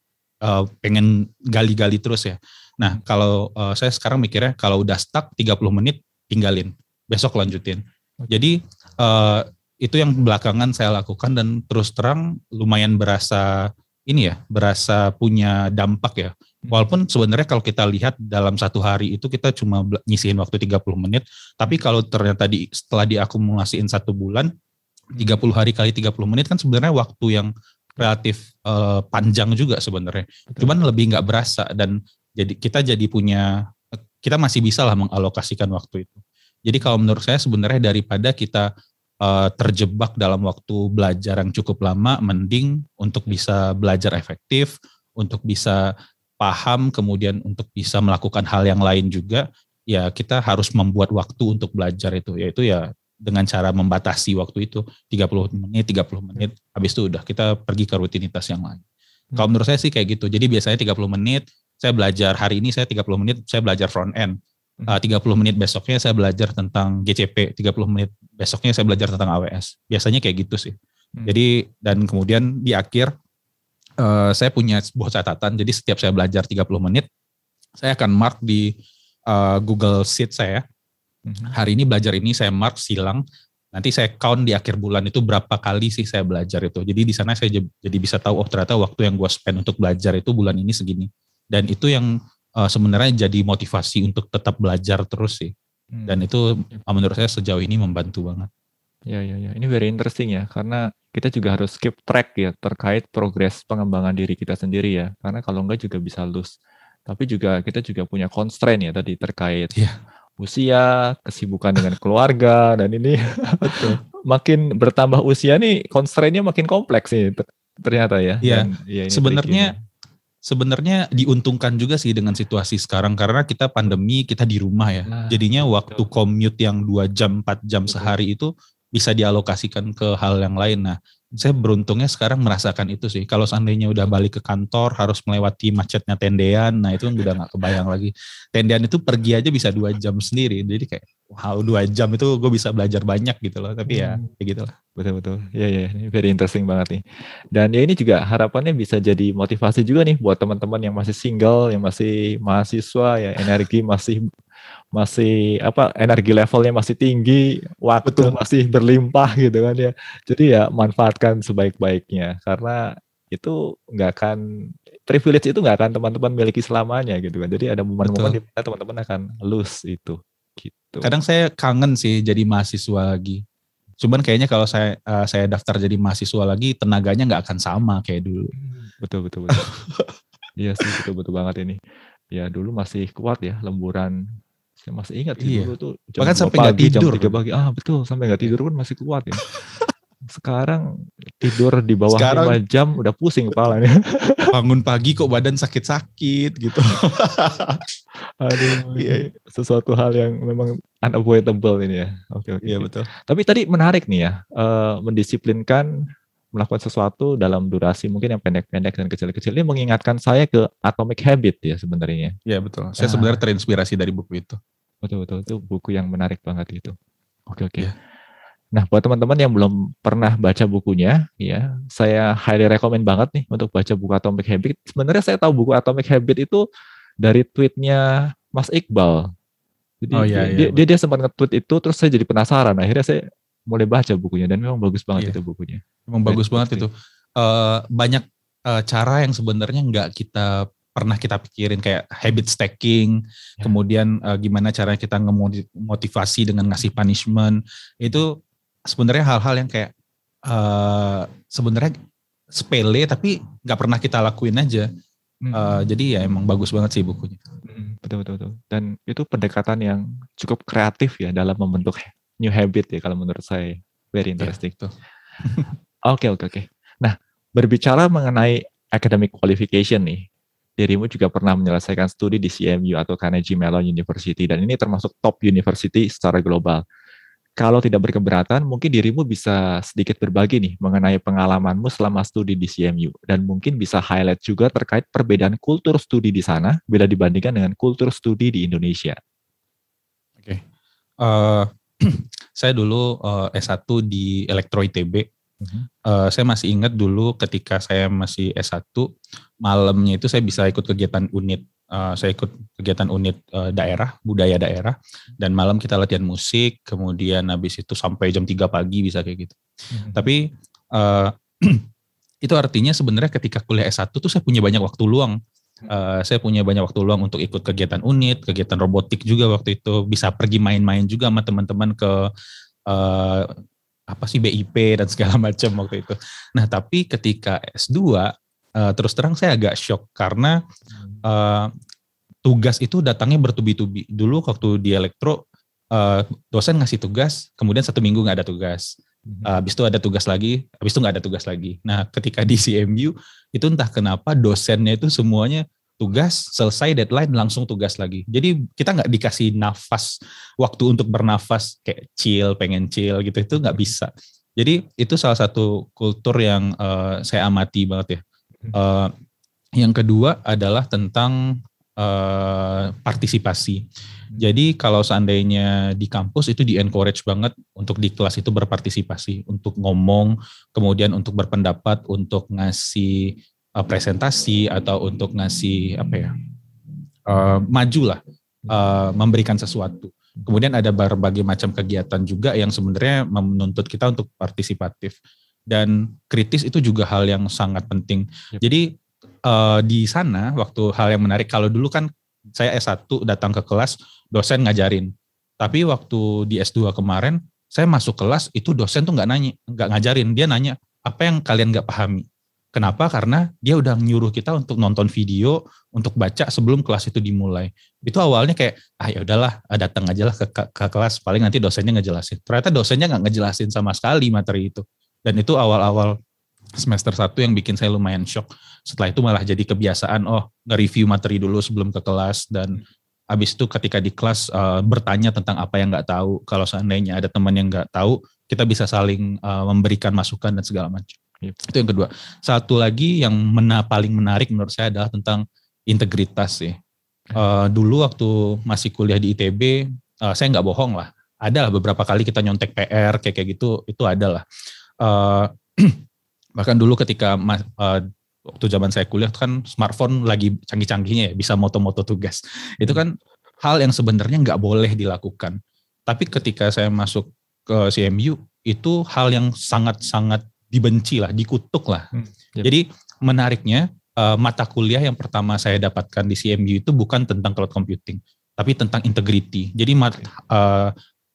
pengen gali-gali terus ya. Nah kalau saya sekarang mikirnya kalau udah stuck 30 menit tinggalin, besok lanjutin. Jadi itu yang belakangan saya lakukan dan terus terang lumayan berasa punya dampak ya. Walaupun sebenarnya kalau kita lihat dalam satu hari itu kita cuma nyisihin waktu 30 menit, tapi kalau ternyata setelah diakumulasiin 1 bulan, 30 hari kali 30 menit kan sebenarnya waktu yang relatif panjang juga sebenarnya. Cuman lebih nggak berasa dan kita masih bisa lah mengalokasikan waktu itu. Jadi kalau menurut saya sebenarnya daripada kita terjebak dalam waktu belajar yang cukup lama, mending untuk bisa belajar efektif, untuk bisa paham, kemudian untuk bisa melakukan hal yang lain juga, ya kita harus membuat waktu untuk belajar itu, yaitu ya dengan cara membatasi waktu itu 30 menit, habis itu udah kita pergi ke rutinitas yang lain. Kalau menurut saya sih kayak gitu. Jadi biasanya 30 menit saya belajar, hari ini saya 30 menit saya belajar front end. 30 menit besoknya saya belajar tentang GCP, 30 menit besoknya saya belajar tentang AWS. Biasanya kayak gitu sih. Jadi dan kemudian di akhir saya punya sebuah catatan. Jadi setiap saya belajar 30 menit, saya akan mark di Google Sheet saya. Hari ini belajar ini saya mark silang. Nanti saya count di akhir bulan itu berapa kali sih saya belajar itu. Jadi di sana saya jadi bisa tahu, ternyata waktu yang gue spend untuk belajar itu bulan ini segini. Dan itu yang sebenarnya jadi motivasi untuk tetap belajar terus sih. Dan itu menurut saya sejauh ini membantu banget. Ya. Ini very interesting ya, karena kita juga harus keep track ya terkait progres pengembangan diri kita sendiri ya. Karena kalau enggak juga bisa lose. Tapi juga kita juga punya constraint ya tadi terkait usia, kesibukan dengan keluarga, dan ini makin bertambah usia nih constraint-nya makin kompleks nih ternyata ya. Iya. Ya, Sebenarnya diuntungkan juga sih dengan situasi sekarang karena kita pandemi, kita di rumah ya. Jadinya waktu commute yang 2 jam, 4 jam sehari itu bisa dialokasikan ke hal yang lain. Nah, saya beruntungnya sekarang merasakan itu sih. Kalau seandainya udah balik ke kantor, harus melewati macetnya tendean, nah itu udah gak kebayang lagi. Tendean itu pergi aja bisa 2 jam sendiri. Jadi kayak, wow 2 jam itu gue bisa belajar banyak gitu loh. Tapi ya kayak gitu lah. Betul. Ya, ini very interesting banget nih. Dan ya ini juga harapannya bisa jadi motivasi juga nih buat teman-teman yang masih single, yang masih mahasiswa, ya energi masih energi levelnya masih tinggi, waktu masih berlimpah gitu kan ya. Jadi ya manfaatkan sebaik-baiknya karena itu nggak akan privilege itu nggak akan teman-teman miliki selamanya gitu kan. Jadi ada momen-momen di mana teman-teman akan lose itu. Gitu. Kadang saya kangen sih jadi mahasiswa lagi. Cuman kayaknya kalau saya daftar jadi mahasiswa lagi tenaganya nggak akan sama kayak dulu. Betul. Iya sih betul banget ini. Ya dulu masih kuat ya lemburan. Saya masih ingat sih dulu tuh jam bahkan 2 sampai pagi, jam tidur. 3 pagi. Betul, sampai nggak tidur pun masih kuat ya. Sekarang tidur di bawah 5 jam udah pusing kepalanya. Bangun pagi kok badan sakit-sakit gitu. Aduh, sesuatu hal yang memang unavoidable ini ya. Oke. Iya betul. Tapi tadi menarik nih ya, mendisiplinkan melakukan sesuatu dalam durasi mungkin yang pendek-pendek dan kecil-kecil ini mengingatkan saya ke Atomic Habit ya sebenarnya. Iya betul. Saya sebenarnya terinspirasi dari buku itu. Betul. Itu buku yang menarik banget itu. Oke. Yeah. Nah, buat teman-teman yang belum pernah baca bukunya, ya, saya highly recommend banget nih untuk baca buku Atomic Habit. Sebenarnya saya tahu buku Atomic Habit itu dari tweetnya Mas Iqbal. Jadi dia sempat nge-tweet itu, terus saya jadi penasaran. Akhirnya saya mulai baca bukunya dan memang bagus banget itu bukunya. Memang bagus banget itu. Banyak cara yang sebenarnya nggak pernah kita pikirin kayak habit stacking, kemudian gimana cara kita ngemotivasi dengan ngasih punishment. Itu sebenarnya hal-hal yang kayak sebenarnya sepele tapi nggak pernah kita lakuin aja. Jadi ya emang bagus banget sih bukunya. Betul. Dan itu pendekatan yang cukup kreatif ya dalam membentuk new habit ya kalau menurut saya. Very interesting. Oke. Nah, berbicara mengenai academic qualification nih, dirimu juga pernah menyelesaikan studi di CMU atau Carnegie Mellon University dan ini termasuk top university secara global. Kalau tidak berkeberatan, mungkin dirimu bisa sedikit berbagi nih mengenai pengalamanmu selama studi di CMU dan mungkin bisa highlight juga terkait perbedaan kultur studi di sana bila dibandingkan dengan kultur studi di Indonesia. Oke. Saya dulu S1 di Elektro ITB. Saya masih ingat dulu ketika saya masih S1, malamnya itu saya bisa ikut kegiatan unit. Saya ikut kegiatan unit daerah, budaya daerah, dan malam kita latihan musik, kemudian habis itu sampai jam 3 pagi bisa kayak gitu. Tapi itu artinya sebenarnya ketika kuliah S1 tuh saya punya banyak waktu luang. Saya punya banyak waktu luang untuk ikut kegiatan unit, kegiatan robotik juga waktu itu, bisa pergi main-main juga sama teman-teman ke BIP dan segala macam waktu itu. Nah tapi ketika S2 terus terang saya agak shock karena tugas itu datangnya bertubi-tubi. Dulu waktu di elektro dosen ngasih tugas, kemudian 1 minggu nggak ada tugas. Habis itu ada tugas lagi, habis itu nggak ada tugas lagi. Nah ketika di CMU itu entah kenapa dosennya itu semuanya tugas, selesai deadline langsung tugas lagi. Jadi kita nggak dikasih nafas, waktu untuk bernafas kayak pengen chill gitu, itu nggak bisa. Jadi itu salah satu kultur yang saya amati banget ya. Yang kedua adalah tentang partisipasi. Jadi kalau seandainya di kampus itu di-encourage banget untuk di kelas itu berpartisipasi, untuk ngomong, kemudian untuk berpendapat, untuk ngasih presentasi atau untuk ngasih maju lah, memberikan sesuatu. Kemudian ada berbagai macam kegiatan juga yang sebenarnya menuntut kita untuk partisipatif. Dan kritis itu juga hal yang sangat penting. Jadi di sana waktu hal yang menarik, kalau dulu kan saya S1 datang ke kelas, dosen ngajarin. Tapi waktu di S2 kemarin, saya masuk kelas, itu dosen tuh nggak ngajarin. Dia nanya, apa yang kalian nggak pahami? Kenapa? Karena dia udah nyuruh kita untuk nonton video, untuk baca sebelum kelas itu dimulai. Itu awalnya kayak, ya udahlah, datang aja lah ke kelas, paling nanti dosennya ngejelasin. Ternyata dosennya nggak ngejelasin sama sekali materi itu. Dan itu awal-awal semester 1 yang bikin saya lumayan shock. Setelah itu malah jadi kebiasaan, nge-review materi dulu sebelum ke kelas, dan habis itu ketika di kelas bertanya tentang apa yang nggak tahu. Kalau seandainya ada teman yang nggak tahu, kita bisa saling memberikan masukan dan segala macam. Itu yang kedua. Satu lagi yang paling menarik menurut saya adalah tentang integritas sih. Dulu waktu masih kuliah di ITB, saya nggak bohong lah. Ada lah beberapa kali kita nyontek PR kayak gitu, itu ada lah. Bahkan dulu ketika waktu zaman saya kuliah kan smartphone lagi canggih-canggihnya ya, bisa moto-moto tugas. Itu kan hal yang sebenarnya nggak boleh dilakukan. Tapi ketika saya masuk ke CMU, itu hal yang sangat-sangat dibenci lah, dikutuk lah. Jadi menariknya mata kuliah yang pertama saya dapatkan di CMU itu bukan tentang cloud computing, tapi tentang integrity. Jadi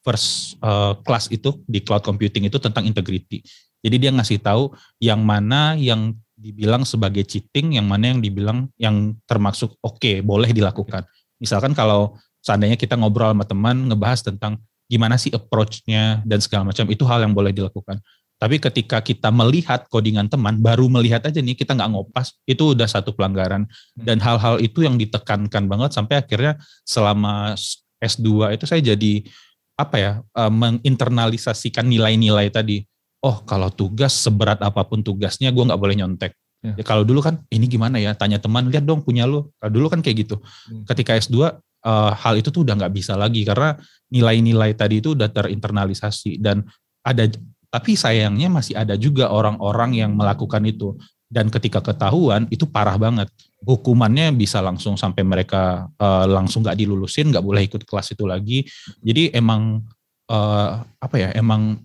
first class itu di cloud computing itu tentang integrity. Jadi dia ngasih tahu yang mana yang dibilang sebagai cheating, yang mana yang dibilang yang termasuk oke, boleh dilakukan. Misalkan kalau seandainya kita ngobrol sama teman, ngebahas tentang gimana sih approach-nya dan segala macam, itu hal yang boleh dilakukan. Tapi ketika kita melihat codingan teman, baru melihat aja nih, kita nggak ngopas, itu udah satu pelanggaran. Dan hal-hal itu yang ditekankan banget sampai akhirnya selama S2 itu saya jadi menginternalisasikan nilai-nilai tadi. Kalau tugas seberat apapun tugasnya, gue nggak boleh nyontek. Ya, kalau dulu kan, ini gimana ya, tanya teman, lihat dong punya lu. Kalau dulu kan kayak gitu. Ketika S2, hal itu tuh udah nggak bisa lagi, karena nilai-nilai tadi itu udah terinternalisasi. Dan tapi sayangnya masih ada juga orang-orang yang melakukan itu. Dan ketika ketahuan, itu parah banget. Hukumannya bisa langsung sampai mereka langsung nggak dilulusin, nggak boleh ikut kelas itu lagi. Jadi emang emang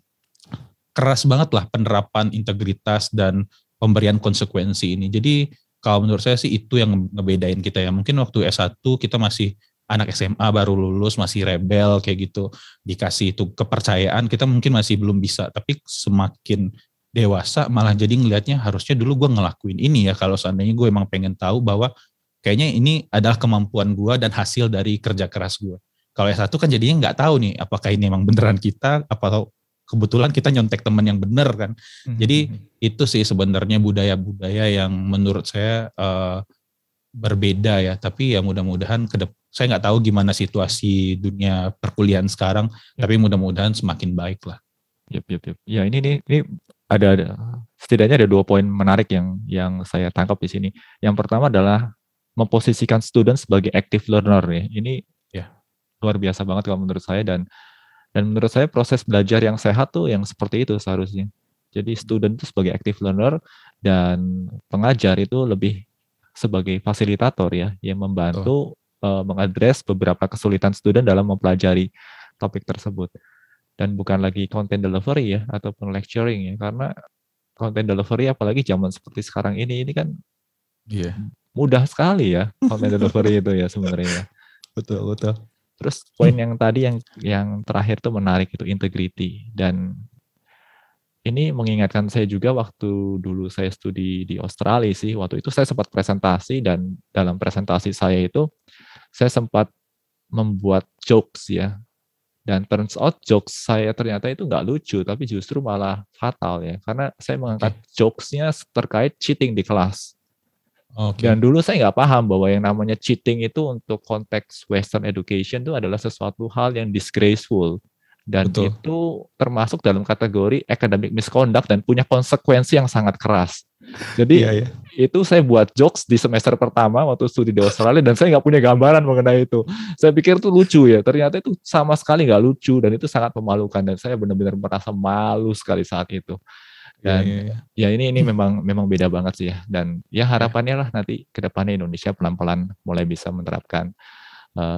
keras banget lah penerapan integritas dan pemberian konsekuensi ini. Jadi kalau menurut saya sih itu yang ngebedain kita ya. Mungkin waktu S1 kita masih anak SMA baru lulus, masih rebel kayak gitu, dikasih itu kepercayaan, kita mungkin masih belum bisa. Tapi semakin dewasa malah jadi ngelihatnya harusnya dulu gue ngelakuin ini ya, kalau seandainya gue emang pengen tahu bahwa kayaknya ini adalah kemampuan gue dan hasil dari kerja keras gue. Kalau S1 kan jadinya nggak tahu nih apakah ini emang beneran kita, apa kebetulan kita nyontek teman yang bener kan. Jadi itu sih sebenarnya budaya-budaya yang menurut saya berbeda ya. Tapi ya mudah-mudahan saya nggak tahu gimana situasi dunia perkuliahan sekarang, tapi mudah-mudahan semakin baik lah. Yep. Ya ini ada setidaknya ada 2 poin menarik yang saya tangkap di sini. Yang pertama adalah memposisikan student sebagai active learner ya. Ini luar biasa banget kalau menurut saya, dan menurut saya proses belajar yang sehat tuh yang seperti itu seharusnya. Jadi student itu sebagai active learner dan pengajar itu lebih sebagai fasilitator ya, yang membantu mengadres beberapa kesulitan student dalam mempelajari topik tersebut. Dan bukan lagi content delivery ya, ataupun lecturing ya, karena content delivery apalagi zaman seperti sekarang ini kan mudah sekali ya content delivery itu ya sebenarnya. Betul. Terus poin yang tadi yang terakhir tuh menarik, itu integrity. Dan ini mengingatkan saya juga waktu dulu saya studi di Australia sih. Waktu itu saya sempat presentasi, dan dalam presentasi saya itu saya sempat membuat jokes ya. Dan turns out jokes saya ternyata itu nggak lucu, tapi justru malah fatal ya. Karena saya mengangkat jokes-nya terkait cheating di kelas. Dan dulu saya nggak paham bahwa yang namanya cheating itu untuk konteks Western education itu adalah sesuatu hal yang disgraceful. Dan itu termasuk dalam kategori academic misconduct dan punya konsekuensi yang sangat keras. Jadi itu saya buat jokes di semester pertama waktu studi di Australia, dan saya nggak punya gambaran mengenai itu. Saya pikir itu lucu ya, ternyata itu sama sekali nggak lucu, dan itu sangat memalukan, dan saya benar-benar merasa malu sekali saat itu. Dan ya ini memang beda banget sih ya. Dan ya harapannya lah nanti ke depannya Indonesia pelan-pelan mulai bisa menerapkan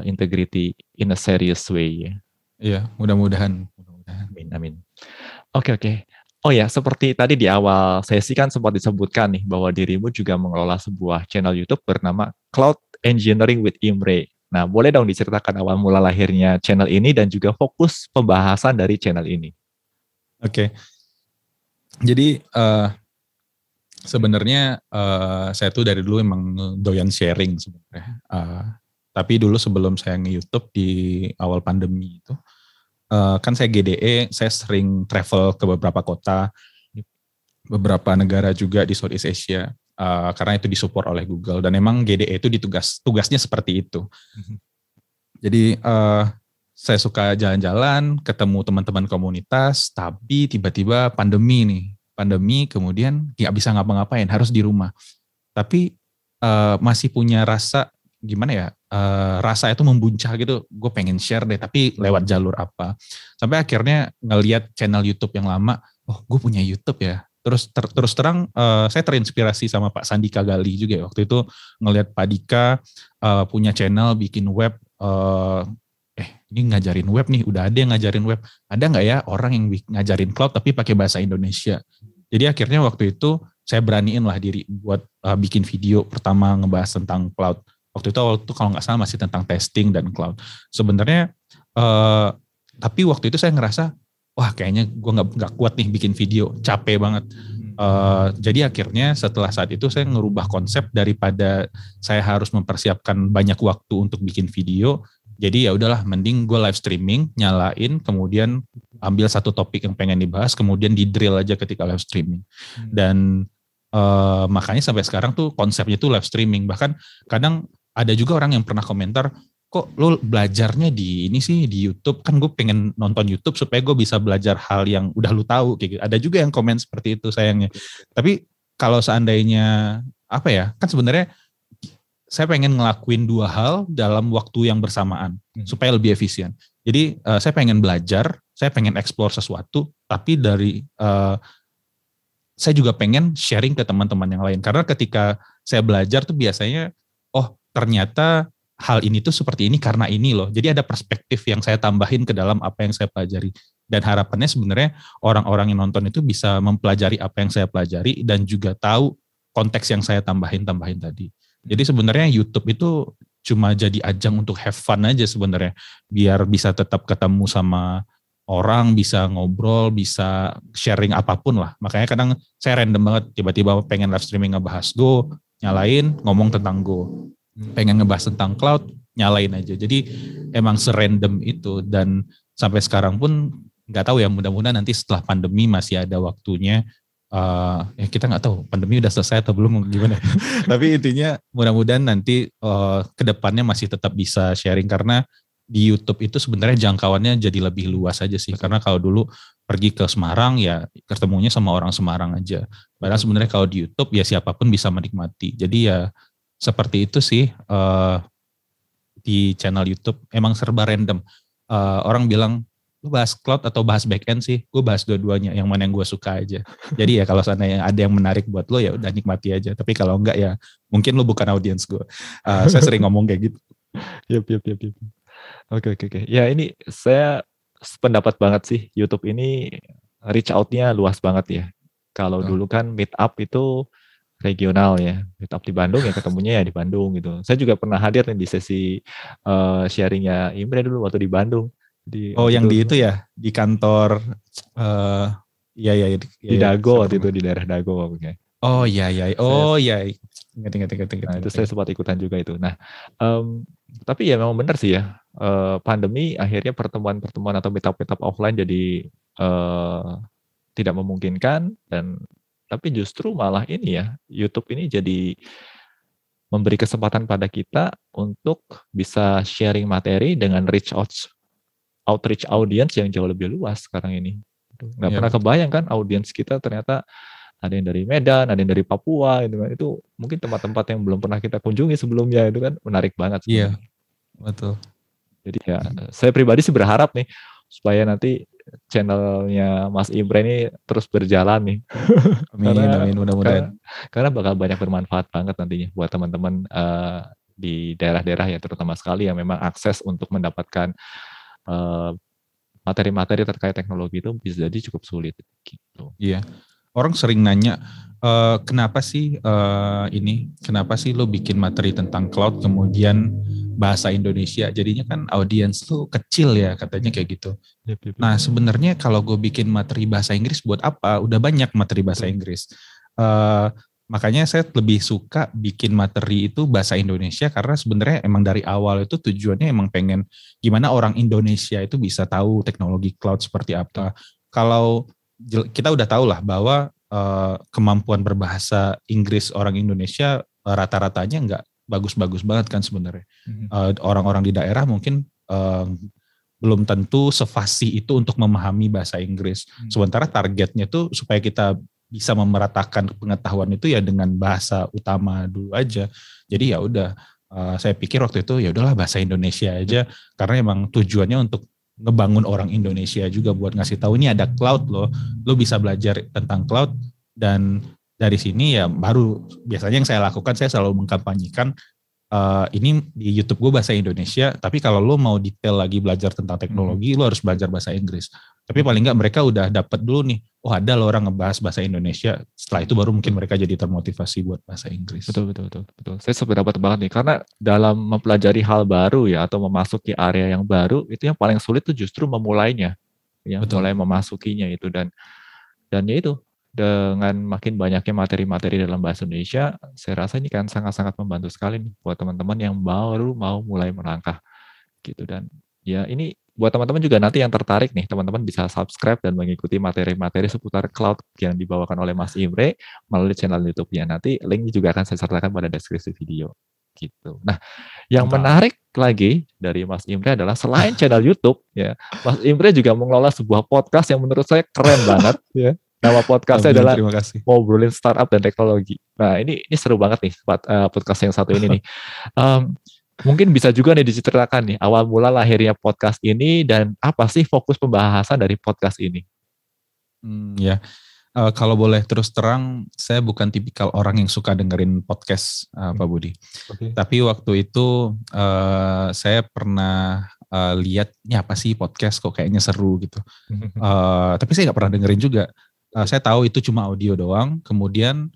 integrity in a serious way ya. Iya, mudah-mudahan. Amin. Oke. Oh ya, seperti tadi di awal sesi kan sempat disebutkan nih bahwa dirimu juga mengelola sebuah channel YouTube bernama Cloud Engineering with Imre. Nah, boleh dong diceritakan awal mula lahirnya channel ini dan juga fokus pembahasan dari channel ini. Oke. Jadi sebenarnya saya tuh dari dulu emang doyan sharing sebenarnya. Tapi dulu sebelum saya nge-YouTube di awal pandemi itu, kan saya GDE, saya sering travel ke beberapa kota, beberapa negara juga di Southeast Asia. Karena itu disupport oleh Google dan emang GDE itu tugasnya seperti itu. Jadi saya suka jalan-jalan, ketemu teman-teman komunitas, tapi tiba-tiba pandemi kemudian nggak bisa ngapa-ngapain, harus di rumah. Tapi masih punya rasa gimana ya? Rasa itu membuncah gitu. Gue pengen share deh, tapi lewat jalur apa? Sampai akhirnya ngelihat channel YouTube yang lama. Oh, gue punya YouTube ya. Terus terang saya terinspirasi sama Pak Sandika Gali juga ya. Waktu itu ngelihat Pak Dika punya channel bikin web, ini ngajarin web nih, udah ada yang ngajarin web. Ada nggak ya orang yang ngajarin cloud tapi pakai bahasa Indonesia? Jadi akhirnya waktu itu saya beraniin lah diri buat bikin video pertama ngebahas tentang cloud. Waktu itu kalau nggak salah masih tentang testing dan cloud. Sebenarnya tapi waktu itu saya ngerasa wah kayaknya gue nggak kuat nih bikin video, capek banget. Jadi akhirnya setelah saat itu saya ngerubah konsep daripada saya harus mempersiapkan banyak waktu untuk bikin video. Jadi ya udahlah, mending gue live streaming, nyalain, kemudian ambil satu topik yang pengen dibahas, kemudian di drill aja ketika live streaming. Dan makanya sampai sekarang tuh konsepnya tuh live streaming. Bahkan kadang ada juga orang yang pernah komentar, kok lo belajarnya di ini sih di YouTube, kan gue pengen nonton YouTube supaya gue bisa belajar hal yang udah lo tahu kayak gitu. Ada juga yang komen seperti itu sayangnya. Tapi kalau seandainya apa ya, kan sebenarnya saya pengen ngelakuin dua hal dalam waktu yang bersamaan supaya lebih efisien. Jadi saya pengen belajar, saya pengen explore sesuatu, tapi dari saya juga pengen sharing ke teman-teman yang lain. Karena ketika saya belajar tuh biasanya, oh ternyata hal ini tuh seperti ini karena ini loh. Jadi ada perspektif yang saya tambahin ke dalam apa yang saya pelajari. Dan harapannya sebenarnya orang-orang yang nonton itu bisa mempelajari apa yang saya pelajari dan juga tahu konteks yang saya tambahin tadi. Jadi sebenarnya YouTube itu cuma jadi ajang untuk have fun aja sebenarnya. Biar bisa tetap ketemu sama orang, bisa ngobrol, bisa sharing apapun lah. Makanya kadang saya random banget, tiba-tiba pengen live streaming ngebahas Go, nyalain, ngomong tentang Go. Pengen ngebahas tentang cloud, nyalain aja. Jadi emang serandom itu, dan sampai sekarang pun nggak tahu ya, mudah-mudahan nanti setelah pandemi masih ada waktunya. Kita nggak tahu pandemi udah selesai atau belum gimana. Tapi intinya mudah-mudahan nanti kedepannya masih tetap bisa sharing, karena di YouTube itu sebenarnya jangkauannya jadi lebih luas aja sih. Karena kalau dulu pergi ke Semarang ya ketemunya sama orang Semarang aja. Padahal sebenarnya kalau di YouTube ya siapapun bisa menikmati. Jadi ya seperti itu sih di channel YouTube. Emang serba random. Orang bilang, lu bahas cloud atau bahas backend sih? Gue bahas dua-duanya, yang mana yang gue suka aja. Jadi ya kalau seandainya ada yang menarik buat lo ya udah nikmati aja. Tapi kalau enggak ya mungkin lo bukan audiens gue. Saya sering ngomong kayak gitu. Yep. Oke. Ya ini saya pendapat banget sih, YouTube ini reach out-nya luas banget ya. Kalau dulu kan meet up itu regional ya, meet up di Bandung ya ketemunya ya di Bandung gitu. Saya juga pernah hadir nih di sesi sharingnya Imre dulu waktu di Bandung. Jadi, yang di itu ya, di kantor, di Dago waktu itu, di daerah Dago. Okay. Oh iya, ingat. Nah itu saya sempat ikutan juga itu. Nah, tapi ya memang benar sih ya, pandemi akhirnya pertemuan atau meet up offline jadi tidak memungkinkan, dan tapi justru malah ini ya, YouTube ini jadi memberi kesempatan pada kita untuk bisa sharing materi dengan outreach audience yang jauh lebih luas sekarang ini. Nggak pernah kebayang kan audiens kita ternyata ada yang dari Medan, ada yang dari Papua gitu kan. Itu mungkin tempat-tempat yang belum pernah kita kunjungi sebelumnya, itu kan menarik banget sebenarnya. Iya, betul. Jadi ya saya pribadi sih berharap nih supaya nanti channelnya Mas Imre ini terus berjalan nih. Amin, mudah-mudahan. Karena bakal banyak bermanfaat banget nantinya buat teman-teman di daerah-daerah ya, terutama sekali yang memang akses untuk mendapatkan materi-materi terkait teknologi itu bisa jadi cukup sulit gitu. Iya. orang sering nanya, kenapa sih lo bikin materi tentang cloud kemudian bahasa Indonesia, jadinya kan audiens lo kecil ya, katanya kayak gitu. Nah sebenarnya kalau gue bikin materi bahasa Inggris buat apa? Udah banyak materi bahasa Inggris. Makanya saya lebih suka bikin materi itu bahasa Indonesia, karena sebenarnya emang dari awal itu tujuannya emang pengen gimana orang Indonesia itu bisa tahu teknologi cloud seperti apa. Kalau kita udah tahu lah bahwa kemampuan berbahasa Inggris orang Indonesia rata-ratanya nggak bagus-bagus banget kan sebenarnya. Orang-orang di daerah mungkin belum tentu sefasih itu untuk memahami bahasa Inggris. Sementara targetnya tuh supaya kita bisa memeratakan pengetahuan itu ya dengan bahasa utama dulu aja. Jadi ya udah, saya pikir waktu itu ya udahlah bahasa Indonesia aja, karena emang tujuannya untuk ngebangun orang Indonesia juga, buat ngasih tahu ini ada cloud loh, lo bisa belajar tentang cloud. Dan dari sini ya baru biasanya yang saya lakukan, saya selalu mengkampanyekan ini di YouTube gue bahasa Indonesia, tapi kalau lo mau detail lagi belajar tentang teknologi, lo harus belajar bahasa Inggris. Tapi paling nggak mereka udah dapat dulu nih, oh ada lo orang ngebahas bahasa Indonesia, setelah itu baru mungkin mereka jadi termotivasi buat bahasa Inggris. Betul. Saya sependapat banget nih, karena dalam mempelajari hal baru ya, atau memasuki area yang baru, itu yang paling sulit tuh justru memulainya, ya, mulai memasukinya itu, dan ya itu, dengan makin banyaknya materi-materi dalam bahasa Indonesia, saya rasa ini kan sangat-sangat membantu sekali nih buat teman-teman yang baru mau mulai melangkah gitu. Dan ya ini buat teman-teman juga nanti yang tertarik nih, teman-teman bisa subscribe dan mengikuti materi-materi seputar cloud yang dibawakan oleh Mas Imre melalui channel YouTube-nya. Nanti linknya juga akan saya sertakan pada deskripsi video gitu. Nah, yang menarik lagi dari Mas Imre adalah selain channel YouTube, ya, Mas Imre juga mengelola sebuah podcast yang menurut saya keren banget, ya. Nama podcastnya adalah Ngobrolin Startup dan Teknologi. Nah, ini seru banget nih podcast yang satu ini nih. Mungkin bisa juga nih diceritakan nih awal mula lahirnya podcast ini dan apa sih fokus pembahasan dari podcast ini? Kalau boleh terus terang, saya bukan tipikal orang yang suka dengerin podcast, Pak Budi. Tapi waktu itu saya pernah lihat ini apa sih podcast, kok kayaknya seru gitu. Tapi saya nggak pernah dengerin juga. Saya tahu itu cuma audio doang. Kemudian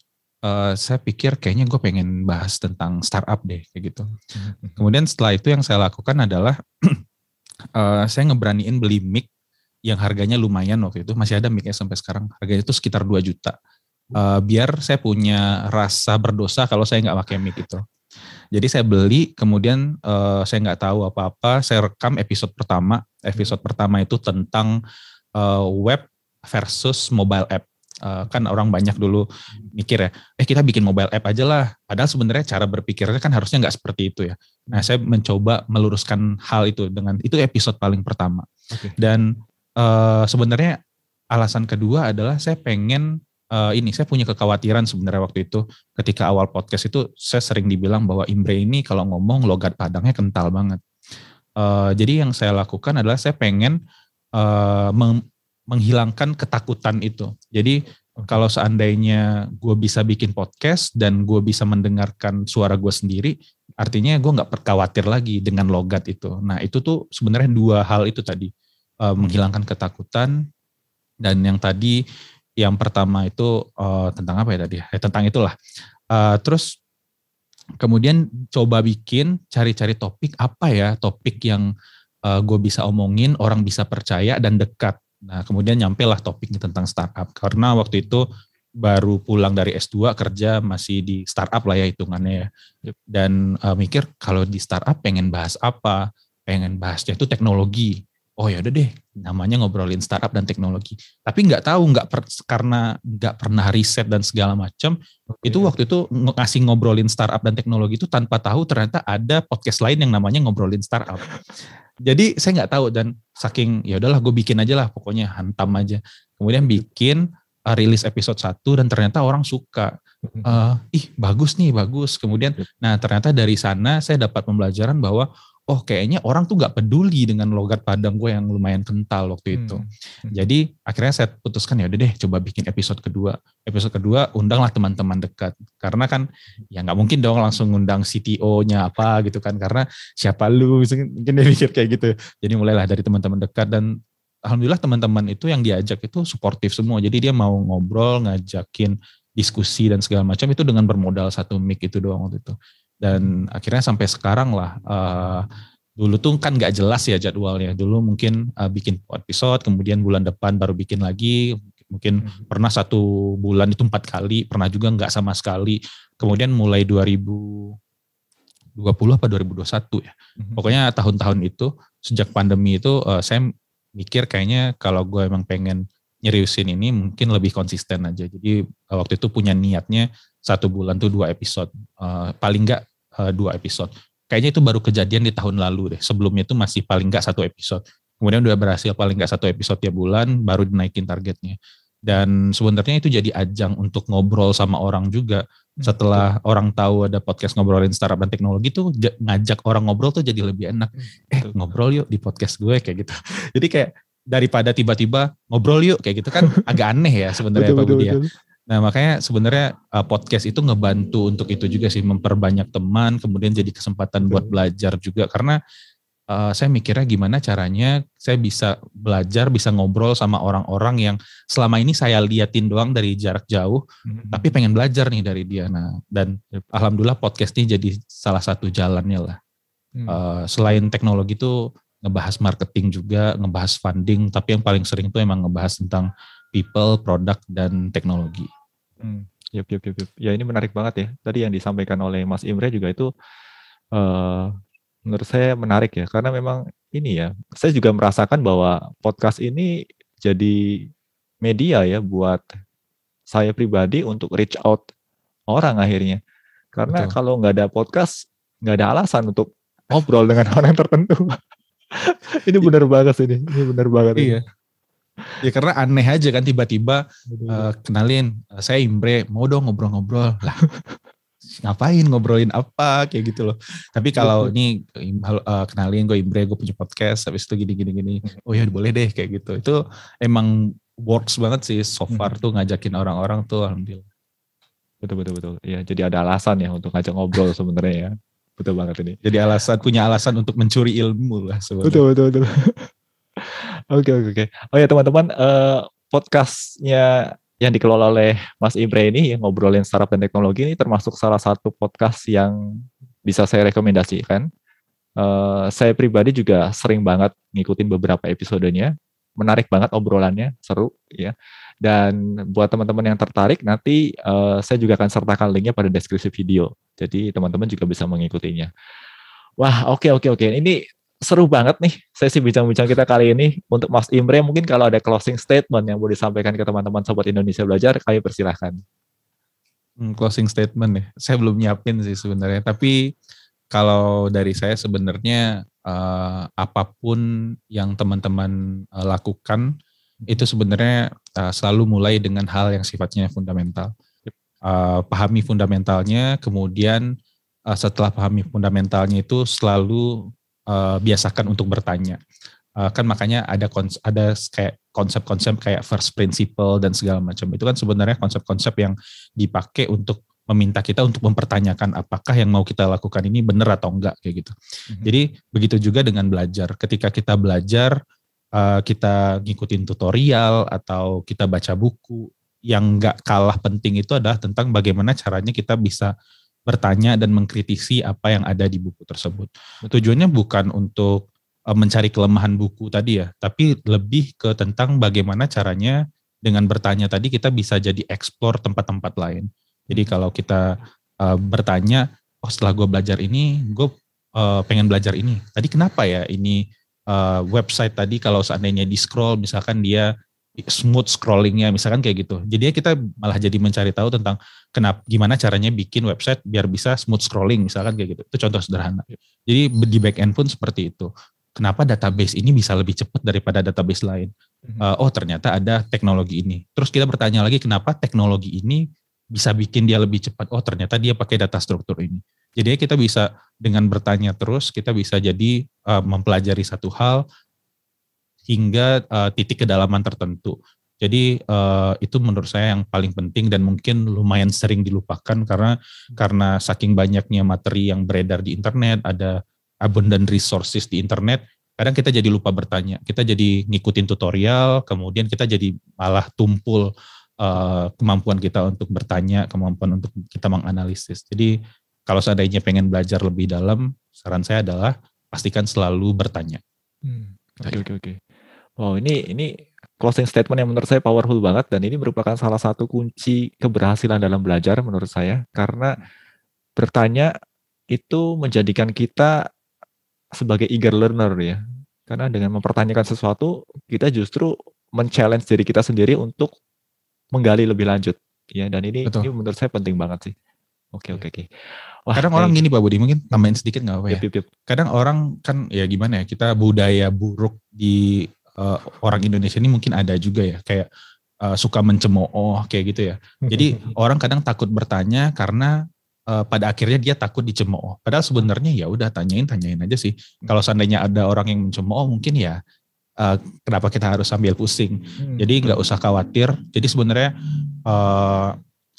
saya pikir kayaknya gue pengen bahas tentang startup deh kayak gitu. Kemudian setelah itu yang saya lakukan adalah saya ngeberaniin beli mic yang harganya lumayan waktu itu. Masih ada mic-nya sampai sekarang. Harganya itu sekitar 2 juta. Biar saya punya rasa berdosa kalau saya nggak pakai mic itu. Jadi saya beli, kemudian saya nggak tahu apa-apa. Saya rekam episode pertama. Episode pertama itu tentang web versus mobile app. Kan orang banyak dulu mikir ya, kita bikin mobile app aja lah. Padahal sebenarnya cara berpikirnya kan harusnya nggak seperti itu ya. Nah, saya mencoba meluruskan hal itu dengan itu episode paling pertama. Dan sebenarnya alasan kedua adalah saya pengen saya punya kekhawatiran sebenarnya waktu itu ketika awal podcast itu saya sering dibilang bahwa Imre ini kalau ngomong logat Padangnya kental banget. Jadi yang saya lakukan adalah saya pengen menghilangkan ketakutan itu. Jadi kalau seandainya gue bisa bikin podcast dan gue bisa mendengarkan suara gue sendiri, artinya gue nggak khawatir lagi dengan logat itu. Nah itu tuh sebenarnya 2 hal itu tadi, menghilangkan ketakutan, dan yang tadi yang pertama itu tentang apa ya tadi? Tentang itulah. Terus kemudian coba cari-cari topik apa ya, topik yang gue bisa omongin, orang bisa percaya dan dekat. Nah kemudian nyampelah topiknya tentang startup, karena waktu itu baru pulang dari S2 kerja masih di startup lah ya hitungannya ya. Dan mikir kalau di startup pengen bahas apa, pengen bahasnya itu teknologi. Oh ya udah deh, namanya Ngobrolin Startup dan Teknologi. Tapi nggak tahu, karena nggak pernah riset dan segala macam. Itu waktu itu ngasih Ngobrolin Startup dan Teknologi itu tanpa tahu ternyata ada podcast lain yang namanya Ngobrolin Startup. Jadi saya nggak tahu, dan saking ya udahlah gue bikin aja lah, pokoknya hantam aja. Kemudian bikin rilis episode 1 dan ternyata orang suka. Bagus. Kemudian nah ternyata dari sana saya dapat pembelajaran bahwa oh kayaknya orang tuh gak peduli dengan logat Padang gue yang lumayan kental waktu itu. Jadi akhirnya saya putuskan ya udah deh coba bikin episode kedua. Episode kedua undanglah teman-teman dekat. Karena kan ya gak mungkin dong langsung undang CTO-nya apa gitu kan. Karena siapa lu, mungkin dia mikir kayak gitu. Jadi mulailah dari teman-teman dekat, dan alhamdulillah teman-teman itu yang diajak itu suportif semua. Jadi dia mau ngobrol, ngajakin diskusi dan segala macam itu dengan bermodal satu mic itu doang waktu itu. Dan akhirnya sampai sekarang lah, dulu tuh kan nggak jelas ya jadwalnya. Dulu mungkin bikin episode, kemudian bulan depan baru bikin lagi. Mungkin pernah 1 bulan itu 4 kali, pernah juga nggak sama sekali. Kemudian mulai 2020 apa 2021 ya. Pokoknya tahun-tahun itu sejak pandemi itu saya mikir kayaknya kalau gue emang pengen nyeriusin ini mungkin lebih konsisten aja. Jadi waktu itu punya niatnya 1 bulan tuh 2 episode, paling nggak 2 episode. Kayaknya itu baru kejadian di tahun lalu deh. Sebelumnya itu masih paling nggak 1 episode. Kemudian udah berhasil paling nggak 1 episode tiap bulan, baru dinaikin targetnya. Dan sebenarnya itu jadi ajang untuk ngobrol sama orang juga. Setelah orang tahu ada podcast ngobrolin startup dan teknologi tuh ngajak orang ngobrol tuh jadi lebih enak. Ngobrol yuk di podcast gue kayak gitu. Jadi kayak daripada tiba-tiba ngobrol yuk kayak gitu kan agak aneh ya sebenarnya Pak Budi ya. Nah makanya sebenarnya podcast itu ngebantu untuk itu juga sih, memperbanyak teman, kemudian jadi kesempatan buat belajar juga. Karena saya mikirnya gimana caranya saya bisa belajar, bisa ngobrol sama orang-orang yang selama ini saya liatin doang dari jarak jauh, tapi pengen belajar nih dari dia. Nah, dan alhamdulillah podcast ini jadi salah satu jalannya lah. Selain teknologi itu ngebahas marketing juga, ngebahas funding, tapi yang paling sering tuh emang ngebahas tentang people, produk, dan teknologi. Yup. Ya ini menarik banget ya. Tadi yang disampaikan oleh Mas Imre juga itu menurut saya menarik ya, karena memang ini ya, saya juga merasakan bahwa podcast ini jadi media ya buat saya pribadi untuk reach out orang akhirnya. Karena kalau nggak ada podcast, nggak ada alasan untuk ngobrol dengan orang tertentu. Ini benar banget ini benar banget. Iya. Ya karena aneh aja kan tiba-tiba kenalin, saya Imre, mau dong ngobrol-ngobrol lah. Ngapain ngobrolin apa kayak gitu loh. Tapi kalau ini kenalin gue Imre, gue punya podcast, habis itu gini. Oh ya boleh deh kayak gitu. Itu emang works banget sih so far tuh ngajakin orang-orang tuh alhamdulillah. Betul. Ya jadi ada alasan ya untuk ngajak ngobrol sebenarnya ya. Betul banget ini. Jadi punya alasan untuk mencuri ilmu lah sebenarnya. Betul. Oke. Oh ya teman-teman, podcastnya yang dikelola oleh Mas Imre ini yang ngobrolin startup dan teknologi ini termasuk salah satu podcast yang bisa saya rekomendasikan. Saya pribadi juga sering banget ngikutin beberapa episodenya, menarik banget obrolannya, seru ya. Dan buat teman-teman yang tertarik nanti saya juga akan sertakan linknya pada deskripsi video. Jadi teman-teman juga bisa mengikutinya. Wah, oke. Ini seru banget nih sesi bincang-bincang kita kali ini. Untuk Mas Imre, mungkin kalau ada closing statement yang mau disampaikan ke teman-teman Sobat Indonesia Belajar, kami persilahkan. Closing statement ya, saya belum nyiapin sih sebenarnya. Tapi kalau dari saya sebenarnya apapun yang teman-teman lakukan, itu sebenarnya selalu mulai dengan hal yang sifatnya fundamental. Pahami fundamentalnya, kemudian setelah pahami fundamentalnya itu selalu biasakan untuk bertanya. Kan makanya ada kayak konsep-konsep kayak first principle dan segala macam. Itu kan sebenarnya konsep-konsep yang dipakai untuk meminta kita untuk mempertanyakan apakah yang mau kita lakukan ini benar atau enggak kayak gitu. Jadi begitu juga dengan belajar. Ketika kita belajar, kita ngikutin tutorial atau kita baca buku, yang enggak kalah penting itu adalah tentang bagaimana caranya kita bisa bertanya dan mengkritisi apa yang ada di buku tersebut. Tujuannya bukan untuk mencari kelemahan buku tadi ya, tapi lebih ke tentang bagaimana caranya dengan bertanya tadi kita bisa jadi explore tempat-tempat lain. Jadi kalau kita bertanya, setelah gue belajar ini, gue pengen belajar ini. Tadi kenapa ya ini website tadi kalau seandainya di scroll, misalkan dia smooth scrollingnya misalkan kayak gitu. Jadi kita malah jadi mencari tahu tentang gimana caranya bikin website biar bisa smooth scrolling misalkan kayak gitu. Itu contoh sederhana. Jadi di back end pun seperti itu. Kenapa database ini bisa lebih cepat daripada database lain? Ternyata ada teknologi ini. Terus kita bertanya lagi kenapa teknologi ini bisa bikin dia lebih cepat? Ternyata dia pakai data struktur ini. Jadi kita bisa dengan bertanya terus kita bisa jadi mempelajari satu hal hingga titik kedalaman tertentu. Jadi itu menurut saya yang paling penting dan mungkin lumayan sering dilupakan karena saking banyaknya materi yang beredar di internet, ada abundant resources di internet, kadang kita jadi lupa bertanya, kita jadi ngikutin tutorial, kemudian kita jadi malah tumpul kemampuan kita untuk bertanya, kemampuan untuk kita menganalisis. Jadi kalau seandainya pengen belajar lebih dalam, saran saya adalah pastikan selalu bertanya. Oke. Wow, ini closing statement yang menurut saya powerful banget, dan ini merupakan salah satu kunci keberhasilan dalam belajar menurut saya, karena bertanya itu menjadikan kita sebagai eager learner ya. Karena dengan mempertanyakan sesuatu, kita justru men-challenge diri kita sendiri untuk menggali lebih lanjut. Ya, dan ini menurut saya penting banget sih. Oke. Wah, kadang orang gini Pak Budi, mungkin tambahin sedikit nggak apa ya? Kadang orang kan ya gimana ya, kita budaya buruk di orang Indonesia ini mungkin ada juga ya, kayak suka mencemooh kayak gitu ya. Jadi orang kadang takut bertanya karena pada akhirnya dia takut dicemooh. Padahal sebenarnya ya udah tanyain aja sih. Kalau seandainya ada orang yang mencemooh mungkin ya kenapa kita harus sambil pusing. Jadi nggak usah khawatir. Jadi sebenarnya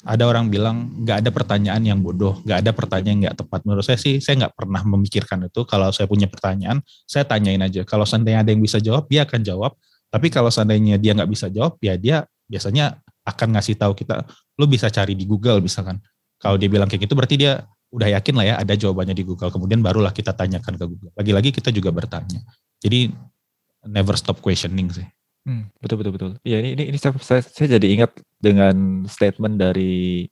ada orang bilang nggak ada pertanyaan yang bodoh, nggak ada pertanyaan yang nggak tepat. Menurut saya sih, saya nggak pernah memikirkan itu. Kalau saya punya pertanyaan, saya tanyain aja. Kalau seandainya ada yang bisa jawab, dia akan jawab. Tapi kalau seandainya dia nggak bisa jawab, ya dia biasanya akan ngasih tahu kita, lu bisa cari di Google misalkan. Kalau dia bilang kayak gitu, berarti dia udah yakin lah ya ada jawabannya di Google. Kemudian barulah kita tanyakan ke Google. Lagi-lagi kita juga bertanya. Jadi never stop questioning sih. Betul. Iya, ini saya jadi ingat dengan statement dari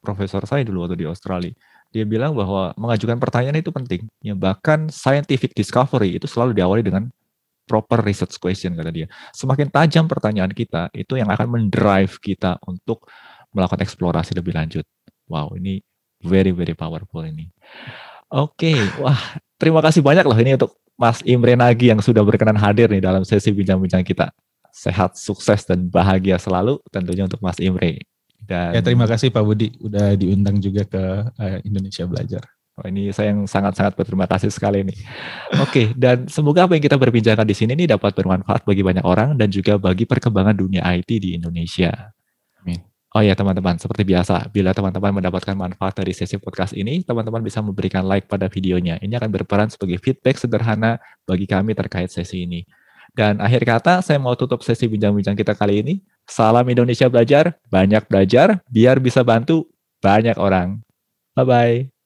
profesor saya dulu waktu di Australia. Dia bilang bahwa mengajukan pertanyaan itu penting. Ya, bahkan scientific discovery itu selalu diawali dengan proper research question, kata dia. Semakin tajam pertanyaan kita, itu yang akan mendrive kita untuk melakukan eksplorasi lebih lanjut. Wow, ini very powerful ini. Oke, wah, terima kasih banyak loh ini untuk Mas Imre Nagy yang sudah berkenan hadir nih dalam sesi bincang-bincang kita. Sehat, sukses, dan bahagia selalu tentunya untuk Mas Imre. Dan ya, terima kasih Pak Budi udah diundang juga ke Indonesia Belajar. Ini saya yang sangat-sangat berterima kasih sekali nih. Oke, dan semoga apa yang kita berbincangkan di sini ini dapat bermanfaat bagi banyak orang dan juga bagi perkembangan dunia IT di Indonesia. Amin. Oh ya teman-teman, seperti biasa, bila teman-teman mendapatkan manfaat dari sesi podcast ini, teman-teman bisa memberikan like pada videonya. Ini akan berperan sebagai feedback sederhana bagi kami terkait sesi ini. Dan akhir kata, saya mau tutup sesi bincang-bincang kita kali ini. Salam Indonesia Belajar, banyak belajar, biar bisa bantu banyak orang. Bye-bye.